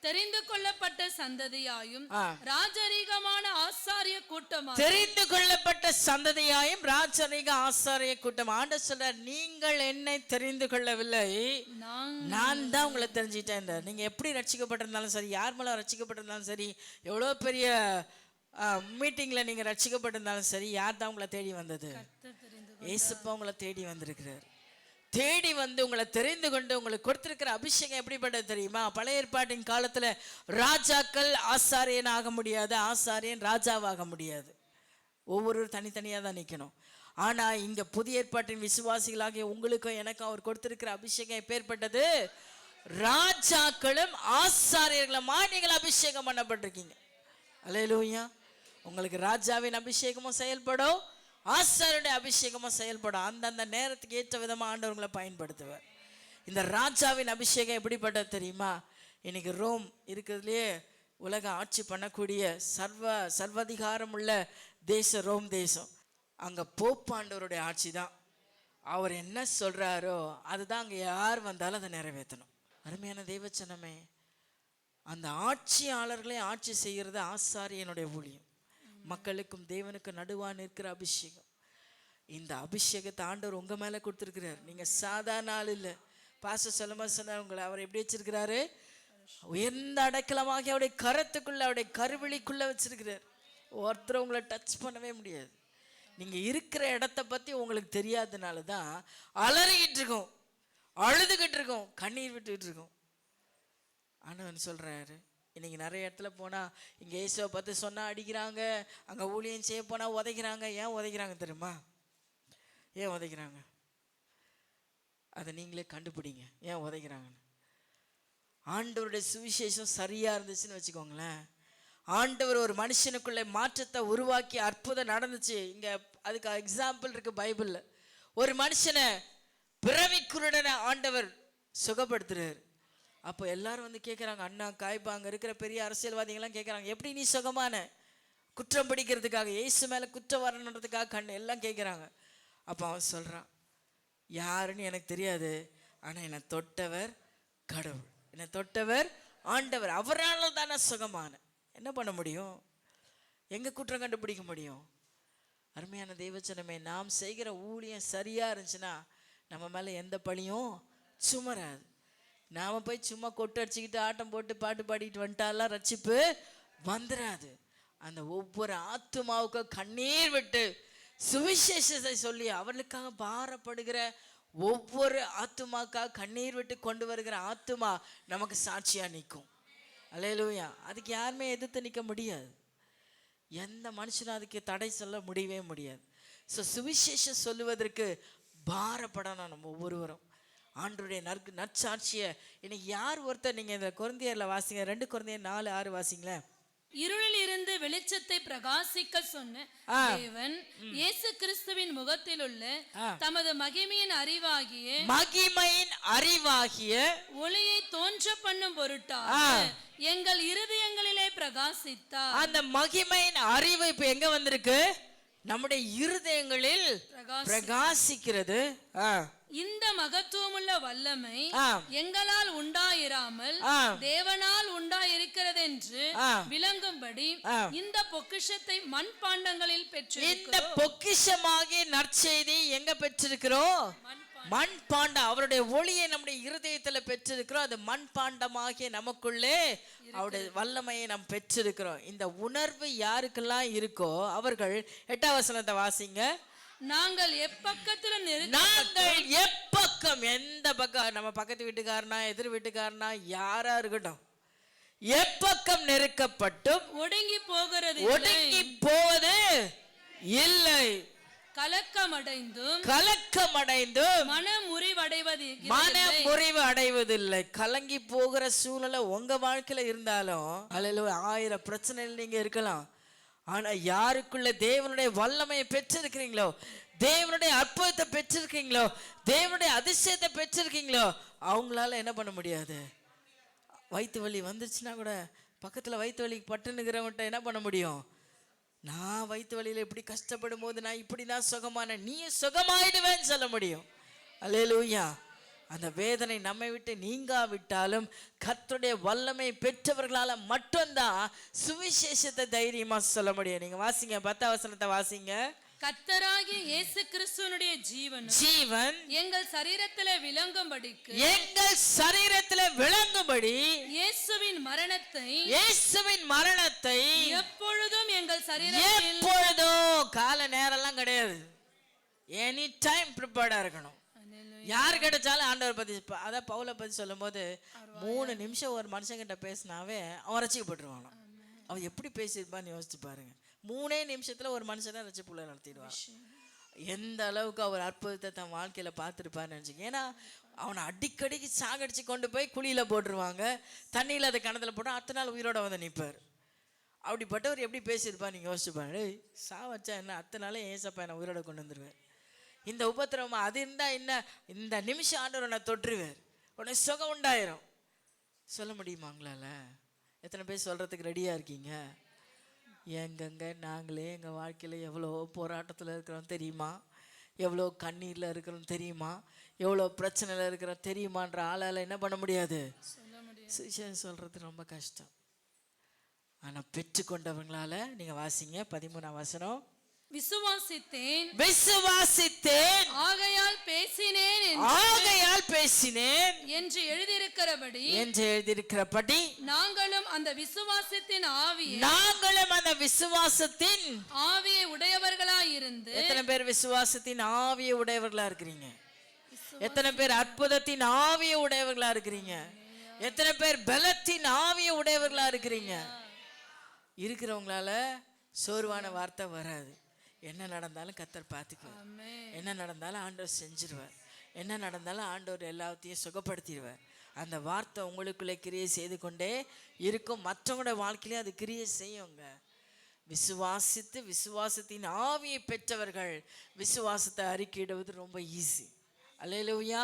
தெரிந்து கொள்ளப்பட்ட சந்ததியாயும் ராஜரீகமான ஆசாரிய கூட்டமாக. தெரிந்து கொள்ளப்பட்ட சந்ததியாயும் ராஜரீக ஆசாரிய கூட்டம். ஆண்டவர் சொல்றார், நீங்கள் என்னை தெரிந்து கொள்ளவில்லை, நான் தான் உங்களை தெரிஞ்சுட்டேன். நீங்க எப்படி ரட்சிக்கப்பட்டிருந்தாலும் சரி, யார் மூலம் ரட்சிக்கப்பட்டிருந்தாலும் சரி, எவ்வளோ பெரிய மீட்டிங்ல நீங்க ரட்சிக்கப்பட்டிருந்தாலும் சரி, யார் தான் உங்களை தேடி வந்தது? இயேசுப்பா உங்களை தேடி வந்திருக்கிறார். தேடி வந்து உங்களை தெரிந்து கொண்டு உங்களுக்கு கொடுத்திருக்கிற அபிஷேகம் எப்படிப்பட்டது தெரியுமா? பழைய ஏற்பாட்டின் காலத்துல ராஜாக்கள் ஆசாரியன் ஆக முடியாது, ஆசாரியன் ராஜாவாக முடியாது, ஒவ்வொரு தனித்தனியாக தான் நிற்கணும். ஆனா இங்க புதிய ஏற்பாட்டின் விசுவாசிகளாகிய உங்களுக்கும் எனக்கும் அவர் கொடுத்திருக்கிற அபிஷேகம் எப்பேற்பட்டது? ராஜாக்களும் ஆசாரியர்களுமா நீங்கள் அபிஷேகம் பண்ணப்பட்டிருக்கீங்க. அல்லேலூயா. உங்களுக்கு ராஜாவின் அபிஷேகமும் செயல்படும், ஆசாரியருடைய அபிஷேகமும் செயல்படும். அந்தந்த நேரத்துக்கு ஏற்ற விதமாக ஆண்டவர்களை பயன்படுத்துவார். இந்த ராஜாவின் அபிஷேகம் எப்படிப்பட்டது தெரியுமா? இன்னைக்கு ரோம் இருக்கிறதுலையே உலக ஆட்சி பண்ணக்கூடிய சர்வதிகாரம் உள்ள தேசம் ரோம் தேசம். அங்கே போப்பாண்டவருடைய ஆட்சி தான். அவர் என்ன சொல்கிறாரோ அதுதான் அங்கே யார் வந்தாலும் அதை நிறைவேற்றணும். அருமையான தேவச்சனமே, அந்த ஆட்சியாளர்களை ஆட்சி செய்கிறது ஆசாரியனுடைய ஊழியம். மக்களுக்கும் தேவனுக்கும் நடுவாக நிற்கிற அபிஷேகம். இந்த அபிஷேகத்தை ஆண்டவர் உங்கள் மேலே கொடுத்துருக்கிறார். நீங்கள் சாதாரண ஆள் இல்லை. பாஸ்டர் சொலமன் சொன்னார், உங்களை அவர் எப்படி வச்சிருக்கிறாரு? உயர்ந்த அடைக்கலமாக அவருடைய கரத்துக்குள்ள, அவருடைய கருவிழிக்குள்ளே வச்சிருக்கிறார். ஒருத்தர் உங்களை டச் பண்ணவே முடியாது. நீங்கள் இருக்கிற இடத்த பற்றி உங்களுக்கு தெரியாதனால தான் அலறிக்கிட்டு இருக்கோம், அழுதுகிட்டு இருக்கோம், கண்ணீர் விட்டுக்கிட்டு இருக்கோம். ஆண்டவன் சொல்கிறாரு, இன்னைக்கு நிறைய இடத்துல போனால் இங்கே இயேசுவை பார்த்து சொன்னால் அடிக்கிறாங்க, அங்கே ஊழியம் செய்ய போனால் உதைக்கிறாங்க. ஏன் உதைக்கிறாங்க தெரியுமா? ஏன் உதைக்கிறாங்க? அதை நீங்களே கண்டுபிடிங்க, ஏன் உதைக்கிறாங்கன்னு. ஆண்டவருடைய சுவிசேஷம் சரியா இருந்துச்சுன்னு வச்சுக்கோங்களேன், ஆண்டவர் ஒரு மனுஷனுக்குள்ளே மாற்றத்தை உருவாக்கி அற்புதம் நடந்துச்சு. இங்க அதுக்கு எக்ஸாம்பிள் இருக்கு பைபிள்ல. ஒரு மனுஷனை பிறவிக்குருடனை ஆண்டவர் சுகப்படுத்துறாரு. அப்போ எல்லாரும் வந்து கேட்குறாங்க, அண்ணா காய்பா அங்கே இருக்கிற பெரிய அரசியல்வாதிகள்லாம் கேட்குறாங்க, எப்படி நீ சுகமான? குற்றம் பிடிக்கிறதுக்காக, இயேசு மேலே குற்றம் வரணுன்றதுக்காக எல்லாம் கேட்குறாங்க. அப்போ அவன் சொல்கிறான், யாருன்னு எனக்கு தெரியாது, ஆனால் என்னை தொட்டவர் கடவுள், என்னை தொட்டவர் ஆண்டவர், அவரால் தான் நான் சுகமான. என்ன பண்ண முடியும்? எங்கே குற்றம் கண்டுபிடிக்க முடியும்? அருமையான தெய்வச்சனமே, நாம் செய்கிற ஊழியம் சரியாக இருந்துச்சுன்னா நம்ம மேலே எந்த பழியும் சுமராது. நாம் போய் சும்மா கொட்டு அடிச்சுக்கிட்டு ஆட்டம் போட்டு பாட்டு பாடிட்டு வந்துட்டாலாம் ரட்சிப்பு வந்துடாது. அந்த ஒவ்வொரு ஆத்துமாவுக்கு கண்ணீர் விட்டு சுவிசேஷத்தை சொல்லி அவர்களுக்காக பாரப்படுகிற ஒவ்வொரு ஆத்துமாக்காக கண்ணீர் விட்டு கொண்டு வருகிற ஆத்துமா நமக்கு சாட்சியாக நிற்கும். அல்லேலூயா. அதுக்கு யாருமே எதிர்த்து நிற்க முடியாது. எந்த மனுஷனும் அதுக்கு தடை சொல்ல முடியவே முடியாது. ஸோ சுவிசேஷம் சொல்லுவதற்கு பாரப்படணும் நம்ம ஒவ்வொருவரும். ஆண்டவருடைய நற்சாட்சியை இன்னைக்கு யார் ஒருத்தர், நீங்கள் இந்த கொரிந்தியரில் வாசிங்க, 2 கொரிந்தியர் 4:6 வாசிங்களேன். இருளில் இருந்து வெளிச்சத்தை பிரகாசிக்க சொன்ன தேவன் இயேசு கிறிஸ்துவின் முகத்தில் உள்ள தமது மகிமையின் அறிவாகிய ஒளியை தோன்ற பண்ணும் பொருட்டாக எங்கள் இருதயங்களிலே பிரகாசித்தார். அந்த மகிமையின் அறிவு இப்ப எங்க வந்திருக்கு? நம்முடைய இருதயங்களில் பிரகாசிக்கிறது. இந்த மகத்துவமுள்ள வல்லமை எங்களால் உண்டாயிராமல் தேவனால் உண்டாயிருக்கிறது என்று விளங்கும்படி இந்த பொக்கிஷத்தை மண்பாண்டங்களில் பெற்றிருக்கிறோம். இந்த பொக்கிஷமாகிய நற்செய்தி எங்க பெற்றிருக்கிறோம்? மண்பாண்டம். அவருடைய ஒளியை நம்முடைய இருதயத்தில் பெற்றிருக்கிறோம். அது மண்பாண்டமாகிய நமக்குள்ளே அவருடைய வல்லமையை நாம் பெற்றிருக்கிறோம். இந்த உணர்வு யாருக்கெல்லாம் இருக்கோ அவர்கள் 8ஆம் வசனத்தை வாசிங்க. நாங்கள் எப்பக்கத்துல எப்பக்கம், எந்த பக்கம், நம்ம பக்கத்து வீட்டுக்காரனா எதிர் வீட்டுக்காரனா யாரா இருக்கட்டும், எப்பக்கம் நெருக்கப்பட்டும் ஒடுங்கி போவது இல்லை, கலக்கமடைந்தும் மனமுறிவு அடைவதில்லை. கலங்கி போகிற சூழ்நிலை உங்க வாழ்க்கையில இருந்தாலும் அல்ல 1000 பிரச்சனைகள் நீங்க இருக்கலாம், ஆனா யாருக்குள்ள தேவனுடைய வல்லமையை பெற்றிருக்கிறீங்களோ, தேவனுடைய அற்புதத்தை பெற்றிருக்கீங்களோ, தேவனுடைய அதிசயத்தை பெற்றிருக்கீங்களோ, அவங்களால என்ன பண்ண முடியாது? வயிற்று வலி வந்துருச்சுன்னா கூட பக்கத்துல வயிற்று வலி பட்டுனுக்கிறவன்ட்ட என்ன பண்ண முடியும்? நான் வயிற்று வலியில இப்படி கஷ்டப்படும் போது நான் இப்படி தான் சுகமான, நீ சுகமாயிடுவேன்னு சொல்ல முடியும். அல்லேலூயா. அந்த வேதனை நம்மை விட்டு நீங்காவிட்டாலும் கர்த்தருடைய வல்லமை பெற்றவர்களால மட்டும்தான் சுவிசேஷத்தை தைரியமா சொல்ல முடியும். நீங்க வாசிங்க 10ஆம் வசனத்தை வாசிங்க. கர்த்தராகிய இயேசு கிறிஸ்துவினுடைய ஜீவன் எங்கள் சரீரத்திலே விளங்கும்படி இயேசுவின் மரணத்தை எப்பொழுதும் எங்கள் சரீரத்தில், எப்பொழுதும், கால நேரம்லாம் கிடையாது, எனி டைம் ப்ரிப்பேர்டா இருக்கணும். யார் கிடைச்சாலும் ஆண்டவர் பத்தி, அதான் பவுலை பத்தி சொல்லும் போது 3 நிமிஷம் ஒரு மனுஷங்கிட்ட பேசினாவே அவன் ரசிக்கப்பட்டுருவான். அவன் எப்படி பேசியிருப்பான்னு யோசிச்சு பாருங்க. 3 நிமிஷத்துல ஒரு மனுஷன் தான் ரசிப்புள்ள நடத்திடுவான். எந்த அளவுக்கு அவர் அற்புதத்தை தன் வாழ்க்கையில பார்த்துருப்பான்னு நினைச்சுங்க. ஏன்னா அவனை அடிக்கடிக்கு சாகடிச்சு கொண்டு போய் குழியில போட்டுருவாங்க, தண்ணியில் அதை கிணத்துல போட்டு அடுத்த நாள் உயிரோட வந்து நிற்பார். அப்படிப்பட்டவர் எப்படி பேசியிருப்பார் நீங்க யோசிச்சு பாருங்க. சாவச்சா என்ன, அடுத்த நாளே ஏசப்பா என்னை உயிரோட கொண்டு வந்துருவார். இந்த உபத்திரவம் அது இருந்தா என்ன, இந்த நிமிஷம் ஆண்டவர் உன்னை தொற்றுவார், உன்னை சுகம் உண்டாயிரும். சொல்ல முடியுமாங்களால? எத்தனை பேர் சொல்றதுக்கு ரெடியா இருக்கீங்க? எங்கெங்க நாங்களே எங்கள் வாழ்க்கையில் எவ்வளோ போராட்டத்தில் இருக்கிறோம் தெரியுமா, எவ்வளோ கண்ணீரில் இருக்கிறோம் தெரியுமா, எவ்வளோ பிரச்சனையில் இருக்கிறோம் தெரியுமான்ற ஆளால் என்ன பண்ண முடியாது, சுவிசேஷம் சொல்கிறது ரொம்ப கஷ்டம். ஆனால் பெற்றுக்கொண்டவங்களால நீங்கள் வாசிங்க 13ஆம் வசனம். விசுவாசித்தேன் ஆகையால் பேசினேன் என்று எழுதியிருக்கிறபடி நாங்களும் அந்த விசுவாசத்தின் ஆவியை உடையவர்களாய் இருந்து. எத்தனை பேர் விசுவாசத்தின் ஆவியை உடையவர்களா இருக்கிறீங்க? எத்தனை பேர் அற்புதத்தின் ஆவியை உடையவர்களா இருக்கிறீங்க? எத்தனை பேர் பலத்தின் ஆவியை உடையவர்களா இருக்கிறீங்க? இருக்கிறவங்களால சோர்வான வார்த்தை வராது. என்ன நடந்தாலும் கர்த்தர் பார்த்துக்குவார், என்ன நடந்தாலும் ஆண்டவர் செஞ்சிருவார், என்ன நடந்தாலும் ஆண்டவர் எல்லாத்தையும் சுகப்படுத்திடுவார். அந்த வார்த்தை உங்களுக்குள்ளே கிரியை செய்து கொண்டே இருக்கும். மற்றவங்களோட வாழ்க்கையிலே அது கிரியை செய்யுங்க. விசுவாசித்து விசுவாசத்தின் ஆவியை பெற்றவர்கள் விசுவாசத்தை அறிக்கையிடுவது ரொம்ப ஈஸி. அல்லேலூயா.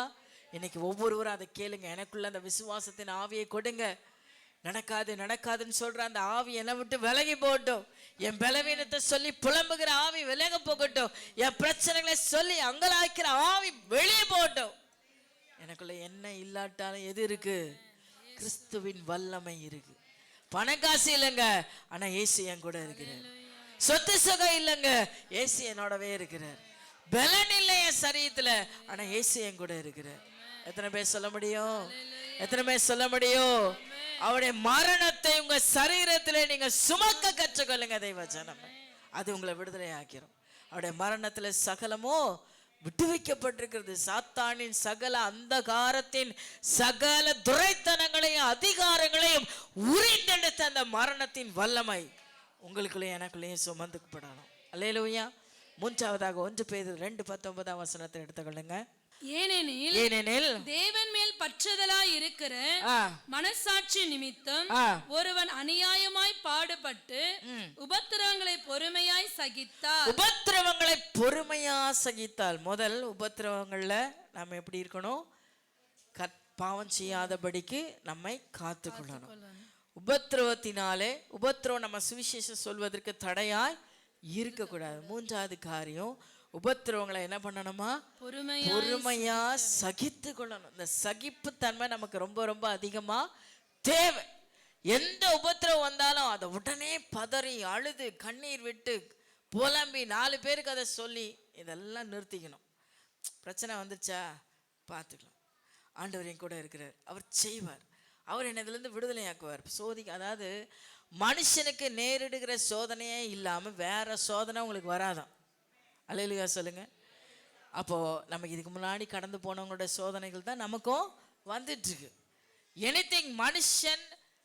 இன்னைக்கு ஒவ்வொருவரும் அதை கேளுங்க. எனக்குள்ள அந்த விசுவாசத்தின் ஆவியை கொடுங்க. நடக்காது நடக்காதுன்னு சொல்ற அந்த ஆவி என்னை விட்டு விலகி போகட்டும். என் பலவீனத்தை சொல்லி புலம்புகிற ஆவி விலக போகட்டும். என் பிரச்சனைகளை சொல்லி அங்கலாய்க்கிற ஆவி வெளியே போகட்டும். எனக்குள்ள என்ன இல்லாட்டாலும் எது இருக்கு? கிறிஸ்துவின் வல்லமை இருக்கு. பணக்காசு இல்லைங்க, ஆனா இயேசு என் கூட இருக்கிறார். சொத்து சுகம் இல்லைங்க, இயேசு என்னோடவே இருக்கிறார். பலன் இல்லை என் சரீரத்துல, ஆனா இயேசு என் கூட இருக்கிறார். எத்தனை பேர் சொல்ல முடியும்? எத்தனை பேர் சொல்ல முடியும்? அவருடைய மரணத்தை உங்க சரீரத்திலே நீங்க சுமக்க கற்றுக்கொள்ளுங்க தெய்வ ஜனம். அது உங்களை விடுதலை ஆக்கிரும். அவருடைய மரணத்துல சகலமோ விட்டுவிக்கப்பட்டிருக்கிறது. சாத்தானின் சகல அந்தகாரத்தின் சகல துரைத்தனங்களையும் அதிகாரங்களையும் உரிந்தெடுத்த அந்த மரணத்தின் வல்லமை உங்களுக்குள்ளேயும் எனக்குள்ளேயும் சுமந்துக்கப்படணும். அல்லேலூயா. மூன்றாவதாக 1 பேதுரு 2:19 எடுத்துக்கொள்ளுங்க. ஏனெனில் தேவன் மேல் பற்றுதலாய் இருக்கிற மனசாட்சி நிமித்தம் ஒருவன் அநியாயமாய் பாடுபட்டு உபத்திரவங்களை பொறுமையாய் சகித்தார். உபத்திரவங்களை பொறுமையா சகித்தால். முதல் உபத்திரவங்கள்ல நம்ம எப்படி இருக்கணும்? பாவம் செய்யாதபடிக்கு நம்மை காத்துக்கொள்ளணும். உபத்திரவத்தினாலே உபத்திரவம் நம்ம சுவிசேஷம் சொல்வதற்கு தடையாய் இருக்கக்கூடாது. மூன்றாவது காரியம், உபத்திரவங்களை என்ன பண்ணணுமா? பொறுமையா சகித்து கொள்ளணும். இந்த சகிப்பு தன்மை நமக்கு ரொம்ப ரொம்ப அதிகமா தேவை. எந்த உபத்திரவம் வந்தாலும் அதை உடனே பதறி அழுது கண்ணீர் விட்டு புலம்பி 4 பேருக்கு அதை சொல்லி இதெல்லாம் நிறுத்திக்கணும். பிரச்சனை வந்துச்சா பார்த்துக்கலாம். ஆண்டவர் என் கூட இருக்கிறார், அவர் செய்வார், அவர் என்னை இதுலேருந்து விடுதலை ஆக்குவார். அதாவது மனுஷனுக்கு நேரிடுகிற சோதனையே இல்லாமல் வேற சோதனை உங்களுக்கு வராதான். அல்லேலூயா சொல்லுங்க. அப்போது நமக்கு இதுக்கு முன்னாடி கடந்து போனவங்களோட சோதனைகள் தான் நமக்கும் வந்துட்டு இருக்கு. எனிதிங் மனுஷன்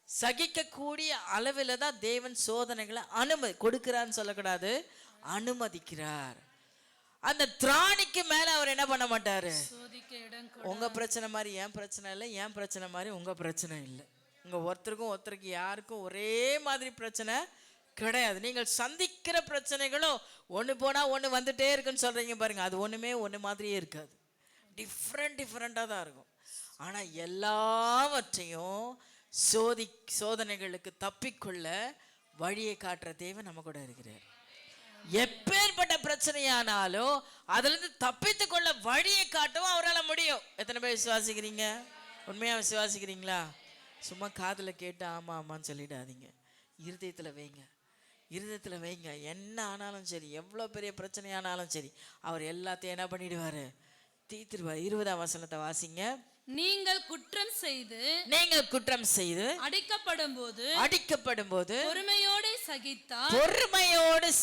சகிக்கக்கூடிய அளவில் தான் தேவன் சோதனைகளை கொடுக்கிறான்னு சொல்லக்கூடாது, அனுமதிக்கிறார். அந்த திராணிக்கு மேல அவர் என்ன பண்ண மாட்டாரு? உங்க பிரச்சனை மாதிரி என் பிரச்சனை இல்லை, என் பிரச்சனை மாதிரி உங்க பிரச்சனை இல்லை. உங்க ஒருத்தருக்கு யாருக்கும் ஒரே மாதிரி பிரச்சனை கிடையாது. நீங்கள் சந்திக்கிற பிரச்சனைகளும் ஒன்று போனால் ஒன்று வந்துட்டே இருக்குன்னு சொல்றீங்க பாருங்க, அது ஒன்று மாதிரியே இருக்காது. டிஃப்ரெண்ட்டாக தான் இருக்கும். ஆனால் எல்லாவற்றையும் சோதனைகளுக்கு தப்பிக்கொள்ள வழியை காட்டுற தேவன் நம்ம கூட இருக்கிறார். எப்பேற்பட்ட பிரச்சனையானாலும் அதுலேருந்து தப்பித்து கொள்ள வழியை காட்டவும் அவரால் முடியும். எத்தனை பேர் விசுவாசிக்கிறீங்க? உண்மையாக விசுவாசிக்கிறீங்களா? சும்மா காதில் கேட்டு ஆமாம் ஆமான்னு சொல்லிடாதீங்க. இருதயத்தில் வைங்க. என்ன ஆனாலும் சரி, எவ்வளோ பெரிய பிரச்சனையானாலும் சரி, அவர் எல்லாத்தையும் என்ன பண்ணிடுவார்? தீர்த்துருவார். 20ஆம் வசனத்தை வாசிங்க. நீங்கள் குற்றம் செய்து அடிக்கப்படும் போது பொறுமையோடு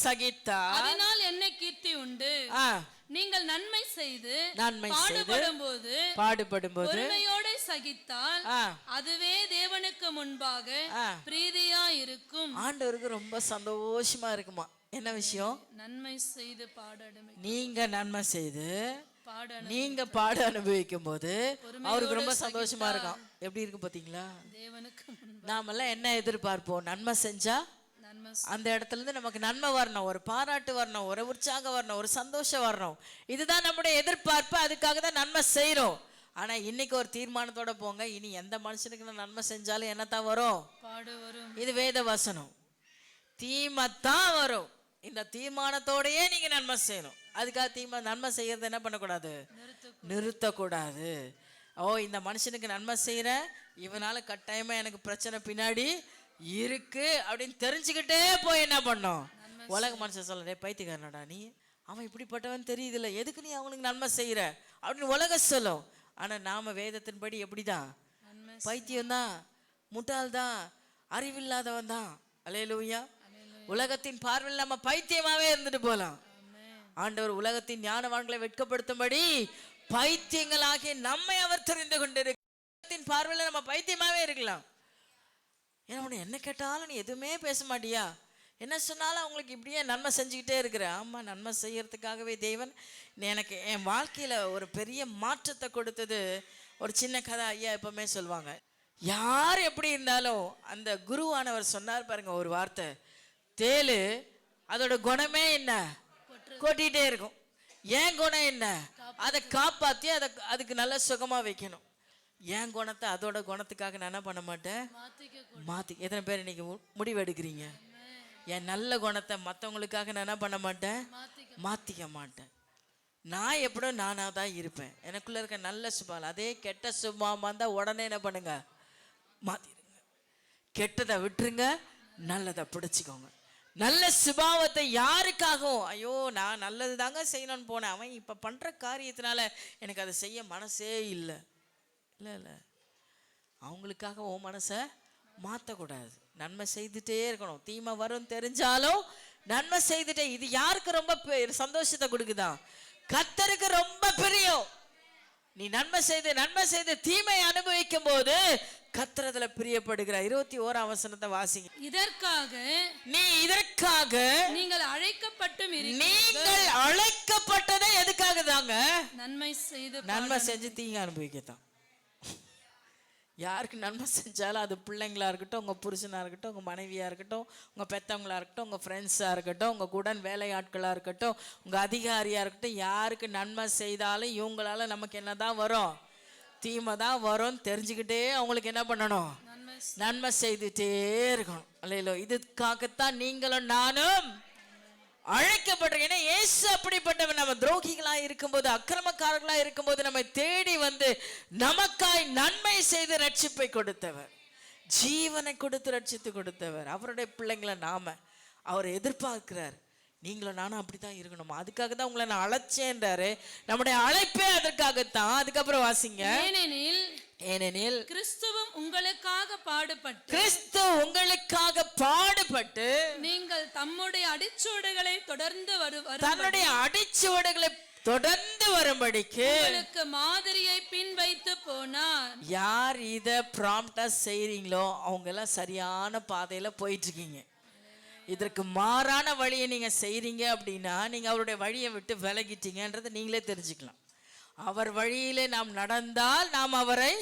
சகித்தால் அதனால் என்ன கீர்த்தி உண்டு? நீங்கள் நன்மை செய்து பாடுபடும் போது பொறுமையோடு சகித்தால் அதுவே தேவனுக்கு முன்பாக பிரீதியா இருக்கும். ஆண்டவருக்கு ரொம்ப சந்தோஷமா இருக்குமா? என்ன விஷயம்? நன்மை செய்து பாடணும். நீங்க நன்மை செய்து நீங்க பாட அனுபவிக்கும் போது அவருக்கு ரொம்ப சந்தோஷமா இருக்கும். எப்படி இருக்கும் பாத்தீங்களா? நாமெல்லாம் என்ன எதிர்பார்ப்போம்? நன்மை செஞ்சா அந்த இடத்துல இருந்து நமக்கு நன்மை வரணும், ஒரு பாராட்டு வரணும், ஒரு உற்சாகம் வரணும், ஒரு சந்தோஷம் வரணும். இதுதான் நம்முடைய எதிர்பார்ப்பு. அதுக்காக தான் நன்மை செய்யறோம். ஆனா இன்னைக்கு ஒரு தீர்மானத்தோட போங்க, இனி எந்த மனுஷனுக்கு நன்மை செஞ்சாலும் என்னத்தான் வரும்? இது வேத வசனம். தீமைத்தான் வரும். இந்த தீர்மானத்தோடயே நீங்க நன்மை செய்யணும். அதுக்காக நன்மை செய்யறது என்ன பண்ணக்கூடாது? நிறுத்தக்கூடாது. இந்த மனுஷனுக்கு நன்மை செய்யற, இவனால கட்டாயமா எனக்கு பிரச்சனை பின்னாடி இருக்கு அப்படின்னு தெரிஞ்சுக்கிட்டே போய் என்ன பண்ணோம்? உலக மனுஷன் சொல்ல, பைத்தியக்காரனடா நீ, அவன் இப்படிப்பட்டவன் தெரியுதுல்ல, எதுக்கு நீ அவனுக்கு நன்மை செய்யற அப்படின்னு உலக சொல்லும். ஆனா நாம வேதத்தின்படி எப்படிதான்? பைத்தியம்தான், முட்டாள்தான், அறிவில்லாதவன் தான். அல்லேலூயா. உலகத்தின் பார்வையில் நம்ம பைத்தியமாவே இருந்துட்டு போலாம். ஆண்டவர் உலகத்தின் ஞானவான்களை வெட்கப்படுத்தும்படி பைத்தியங்களாகிய நம்மை அவர் தெரிந்து கொண்டிருக்கிற பார்வையில் நம்ம பைத்தியமாவே இருக்கலாம். ஏன்னா என்ன கேட்டாலும் நீ எதுவுமே பேச மாட்டியா, என்ன சொன்னாலும் அவங்களுக்கு இப்படியே நன்மை செஞ்சுக்கிட்டே இருக்கிற. ஆமாம், நன்மை செய்யறதுக்காகவே தேவன் எனக்கு என் வாழ்க்கையில் ஒரு பெரிய மாற்றத்தை கொடுத்தது ஒரு சின்ன கதை ஐயா எப்பவுமே சொல்லுவாங்க, யார் எப்படி இருந்தாலும் அந்த குருவானவர் சொன்னார் பாருங்க ஒரு வார்த்தை, தேளு அதோட குணமே என்ன, கொட்டிகிட்டே இருக்கும். ஏன் குணம் என்ன, அதை காப்பாற்றி அதுக்கு நல்ல சுகமாக வைக்கணும். என் குணத்தை அதோட குணத்துக்காக நான் என்ன பண்ண மாட்டேன், மாற்றி. எத்தனை பேர் இன்னைக்கு முடிவு எடுக்கிறீங்க, என் நல்ல குணத்தை மற்றவங்களுக்காக நான் என்ன பண்ண மாட்டேன், மாற்றிக்க மாட்டேன். நான் எப்படியோ நானாக தான் இருப்பேன். எனக்குள்ளே இருக்க நல்ல சுபாவம், அதே கெட்ட சுபாவமாக இருந்தால் உடனே என்ன பண்ணுங்க, மாற்றிடுங்க. கெட்டதை விட்டுருங்க, நல்லதை பிடிச்சிக்கோங்க. நல்ல சுபாவத்தை யாருக்காகவும், ஐயோ நான் நல்லது தாங்க செய்யணும்னு போனேன், அவன் இப்போ பண்ணுற காரியத்தினால எனக்கு அதை செய்ய மனசே இல்லை, இல்லை இல்லை, அவங்களுக்காக உன் மனசை மாற்றக்கூடாது. நன்மை செய்துட்டே இருக்கணும். தீமை வரும் தெரிஞ்சாலும் நன்மை செய்துட்டே. இது யாருக்கு ரொம்ப சந்தோஷத்தை கொடுக்குதா, கர்த்தருக்கு ரொம்ப பிரியம். நீ நன்மை செய்து தீமை அனுபவிக்கும் போது கர்த்தர் அதுல பிரியப்படுகிறார். 21ஆம் வசனத்தை வாசிங்க. இதற்காக நீங்கள் அழைக்கப்பட்டதே எதுக்காக தாங்க, நன்மை செஞ்சு தீங்கு அனுபவிக்கத்தான். யாருக்கு நன்மை செஞ்சாலும் அது பிள்ளைங்களா இருக்கட்டும், உங்கள் புருஷனாக இருக்கட்டும், உங்கள் மனைவியாக இருக்கட்டும், உங்கள் பெற்றவங்களாக இருக்கட்டும், உங்கள் ஃப்ரெண்ட்ஸாக இருக்கட்டும், உங்கள் கூட வேலையாட்களாக இருக்கட்டும், உங்கள் அதிகாரியாக இருக்கட்டும், யாருக்கு நன்மை செய்தாலும் இவங்களால நமக்கு என்ன தான் வரும், தீமை தான் வரும் தெரிஞ்சுக்கிட்டே அவங்களுக்கு என்ன பண்ணணும், நன்மை செய்துட்டே இருக்கணும். அல்லையிலோ, இதுக்காகத்தான் நீங்களும் நானும் அழைக்கப்பட்டிருக்கோம். ஏன்னா இயேசு அப்படிப்பட்டவன். நம்ம துரோகிகளாக இருக்கும்போது, அக்கிரமக்காரர்களாக இருக்கும்போது நம்மை தேடி வந்து நமக்காய் நன்மை செய்து ரட்சிப்பை கொடுத்தவர், ஜீவனை கொடுத்து ரட்சித்து கொடுத்தவர். அவருடைய பிள்ளைங்களை நாம அவர் எதிர்பார்க்கிறார். நீங்களும் நானும் அப்படித்தான் இருக்கணும். அதுக்காக தான் உங்களை நான் அழைச்சேன்றாரு. நம்முடைய அழைப்பே அதற்காகத்தான். அதுக்கப்புறம் வாசிங்க. ஏனெனில் கிறிஸ்து உங்களுக்காக பாடுபட்டு நீங்கள் தம்முடைய அடிச்சுவடுகளை தொடர்ந்து வரும்படிக்கு உங்களுக்கு மாதிரியை பின் வைத்து போனார். யார் இத ப்ராம்ப்டா செய்றீங்களோ அவங்க எல்லாம் சரியான பாதையில போயிட்டு இருக்கீங்க. இதற்கு மாறான வழியை நீங்க செய்றீங்க அப்படின்னா நீங்க அவருடைய வழியை விட்டு விலகிட்டீங்கன்றதை நீங்களே தெரிஞ்சுக்கலாம். அவர் வழியிலே நாம் நடந்தால் நாம் அவரை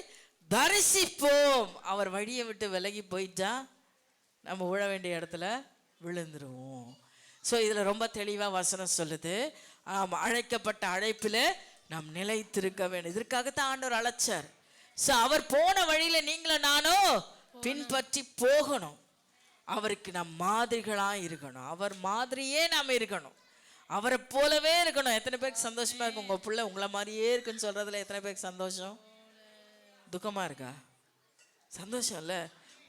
தரிசிப்போம். அவர் வழியை விட்டு விலகி போயிட்டா நம்ம விழ வேண்டிய இடத்துல விழுந்துருவோம். ஸோ இதில் ரொம்ப தெளிவாக வசனம் சொல்லுது, அழைக்கப்பட்ட அழைப்பில் நாம் நிலைத்திருக்க வேண்டும். இதற்காகத்தான் ஆண்டவர் அழைச்சார். ஸோ அவர் போன வழியில் நீங்களும் நானும் பின்பற்றி போகணும். அவருக்கு நாம் மாதிரிகளாக இருக்கணும். அவர் மாதிரியே நாம் இருக்கணும். அவரை போலவே இருக்கணும். எத்தனை பேருக்கு சந்தோஷமா இருக்கு உங்கள் பிள்ளை உங்களை மாதிரியே இருக்குன்னு சொல்கிறதுல? எத்தனை பேருக்கு சந்தோஷம்? துக்கமாக இருக்கா? சந்தோஷம் இல்லை?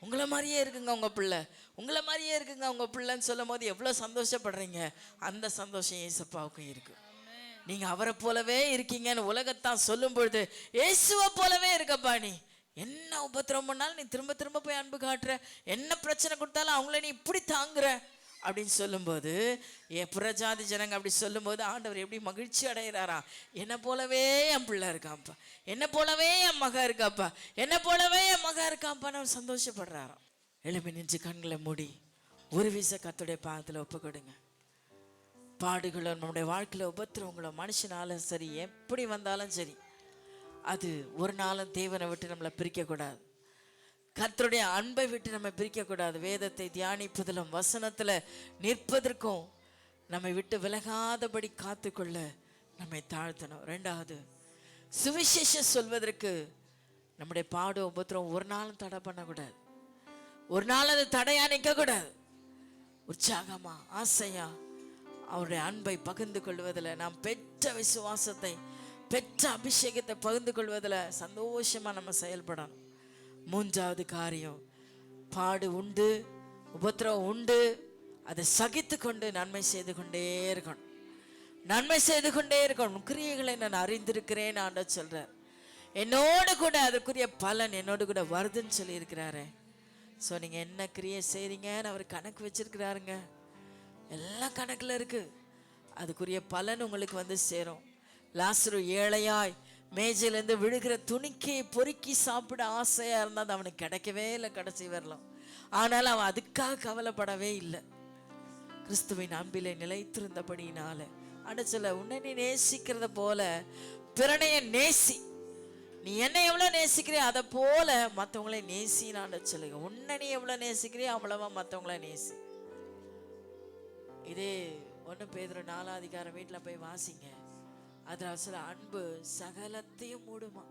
உங்களை மாதிரியே இருக்குங்க உங்கள் பிள்ளை, உங்களை மாதிரியே இருக்குங்க உங்கள் பிள்ளைன்னு சொல்லும் போது எவ்வளோ சந்தோஷப்படுறீங்க. அந்த சந்தோஷம் ஏசப்பாவுக்கும் இருக்கு. நீங்கள் அவரை போலவே இருக்கீங்கன்னு உலகத்தான் சொல்லும் பொழுது, இயேசுவை போலவே இருக்கப்பா, நீ என்ன உபத்திரம் பண்ணாலும் நீ திரும்ப திரும்ப போய் அன்பு காட்டுற, என்ன பிரச்சனை கொடுத்தாலும் அவங்கள நீ இப்படி தாங்குற அப்படின்னு சொல்லும்போது, புறஜாதி ஜனங்க அப்படி சொல்லும்போது ஆண்டவர் எப்படி மகிழ்ச்சி அடைகிறாரா, என்னை போலவே என் பிள்ளை இருக்காப்பா, என்னை போலவே என் மக இருக்காப்பா, என்னை போலவே என் மக இருக்காப்பான்னு அவர் சந்தோஷப்படுறாராம். எழுப்பி நின்று கண்களை மூடி ஒரு வீச கர்த்தருடைய பாதத்தில் ஒப்பு கொடுங்க. பாடுகளோ நம்முடைய வாழ்க்கையில் உபத்திரவங்களோ மனுஷனாலும் சரி, எப்படி வந்தாலும் சரி, அது ஒரு நாளும் தேவனை விட்டு நம்மளை பிரிக்கக்கூடாது. கர்த்தருடைய அன்பை விட்டு நம்ம பிரிக்கக்கூடாது. வேதத்தை தியானிப்பதிலும் வசனத்தில் நிற்பதற்கும் நம்மை விட்டு விலகாதபடி காத்துக்கொள்ள நம்மை தாழ்த்தணும். ரெண்டாவது, சுவிசேஷம் சொல்வதற்கு நம்முடைய பாடு உபத்திரம் ஒரு நாளும் தடை பண்ணக்கூடாது. ஒரு நாள் அது தடையா நிற்கக்கூடாது. உற்சாகமா ஆசையா அவருடைய அன்பை பகிர்ந்து கொள்வதில், நாம் பெற்ற விசுவாசத்தை பெற்ற அபிஷேகத்தை பகிர்ந்து கொள்வதில் சந்தோஷமா நம்ம செயல்படணும். மூன்றாவது காரியம், பாடு உண்டு, உபத்திரவம் உண்டு, அதை சகித்து கொண்டு நன்மை செய்து கொண்டே இருக்கணும். நன்மை செய்து கொண்டே இருக்கணும். கிரியைகளை நான் அறிந்திருக்கிறேன் ஆண்டவர் சொல்றார். என்னோடு கூட அதற்குரிய பலன் என்னோடு கூட வருதுன்னு சொல்லி இருக்கிறாரு. ஸோ நீங்கள் என்ன கிரியை செய்கிறீங்கன்னு அவர் கணக்கு வச்சிருக்கிறாருங்க. எல்லாம் கணக்கில் இருக்கு. அதுக்குரிய பலன் உங்களுக்கு வந்து சேரும். லாசரு ஏழையாய் மேஜையிலேருந்து விழுகிற துணிக்கை பொறுக்கி சாப்பிட ஆசையாக இருந்தால் அது அவனுக்கு கிடைக்கவே இல்லை கடைசி வரலாம். ஆனால் அவன் அதுக்காக கவலைப்படவே இல்லை. கிறிஸ்துவின் அன்பிலே நிலைத்திருந்தபடினால அடைச்சல, உன்னை நீ நேசிக்கிறத போல பிறனைய நேசி. நீ என்னை எவ்வளவு நேசிக்கிறியோ அதை போல மற்றவங்களை நேசினான்னு சொல்லுங்க. உன்னை நீ எவ்வளவு நேசிக்கிறியோ அவ்வளவா மற்றவங்களை நேசி. இதே 1 பேதுரு 4 வீட்டில் போய் வாசிங்க. அதில் சில அன்பு சகலத்தையும் மூடுமா.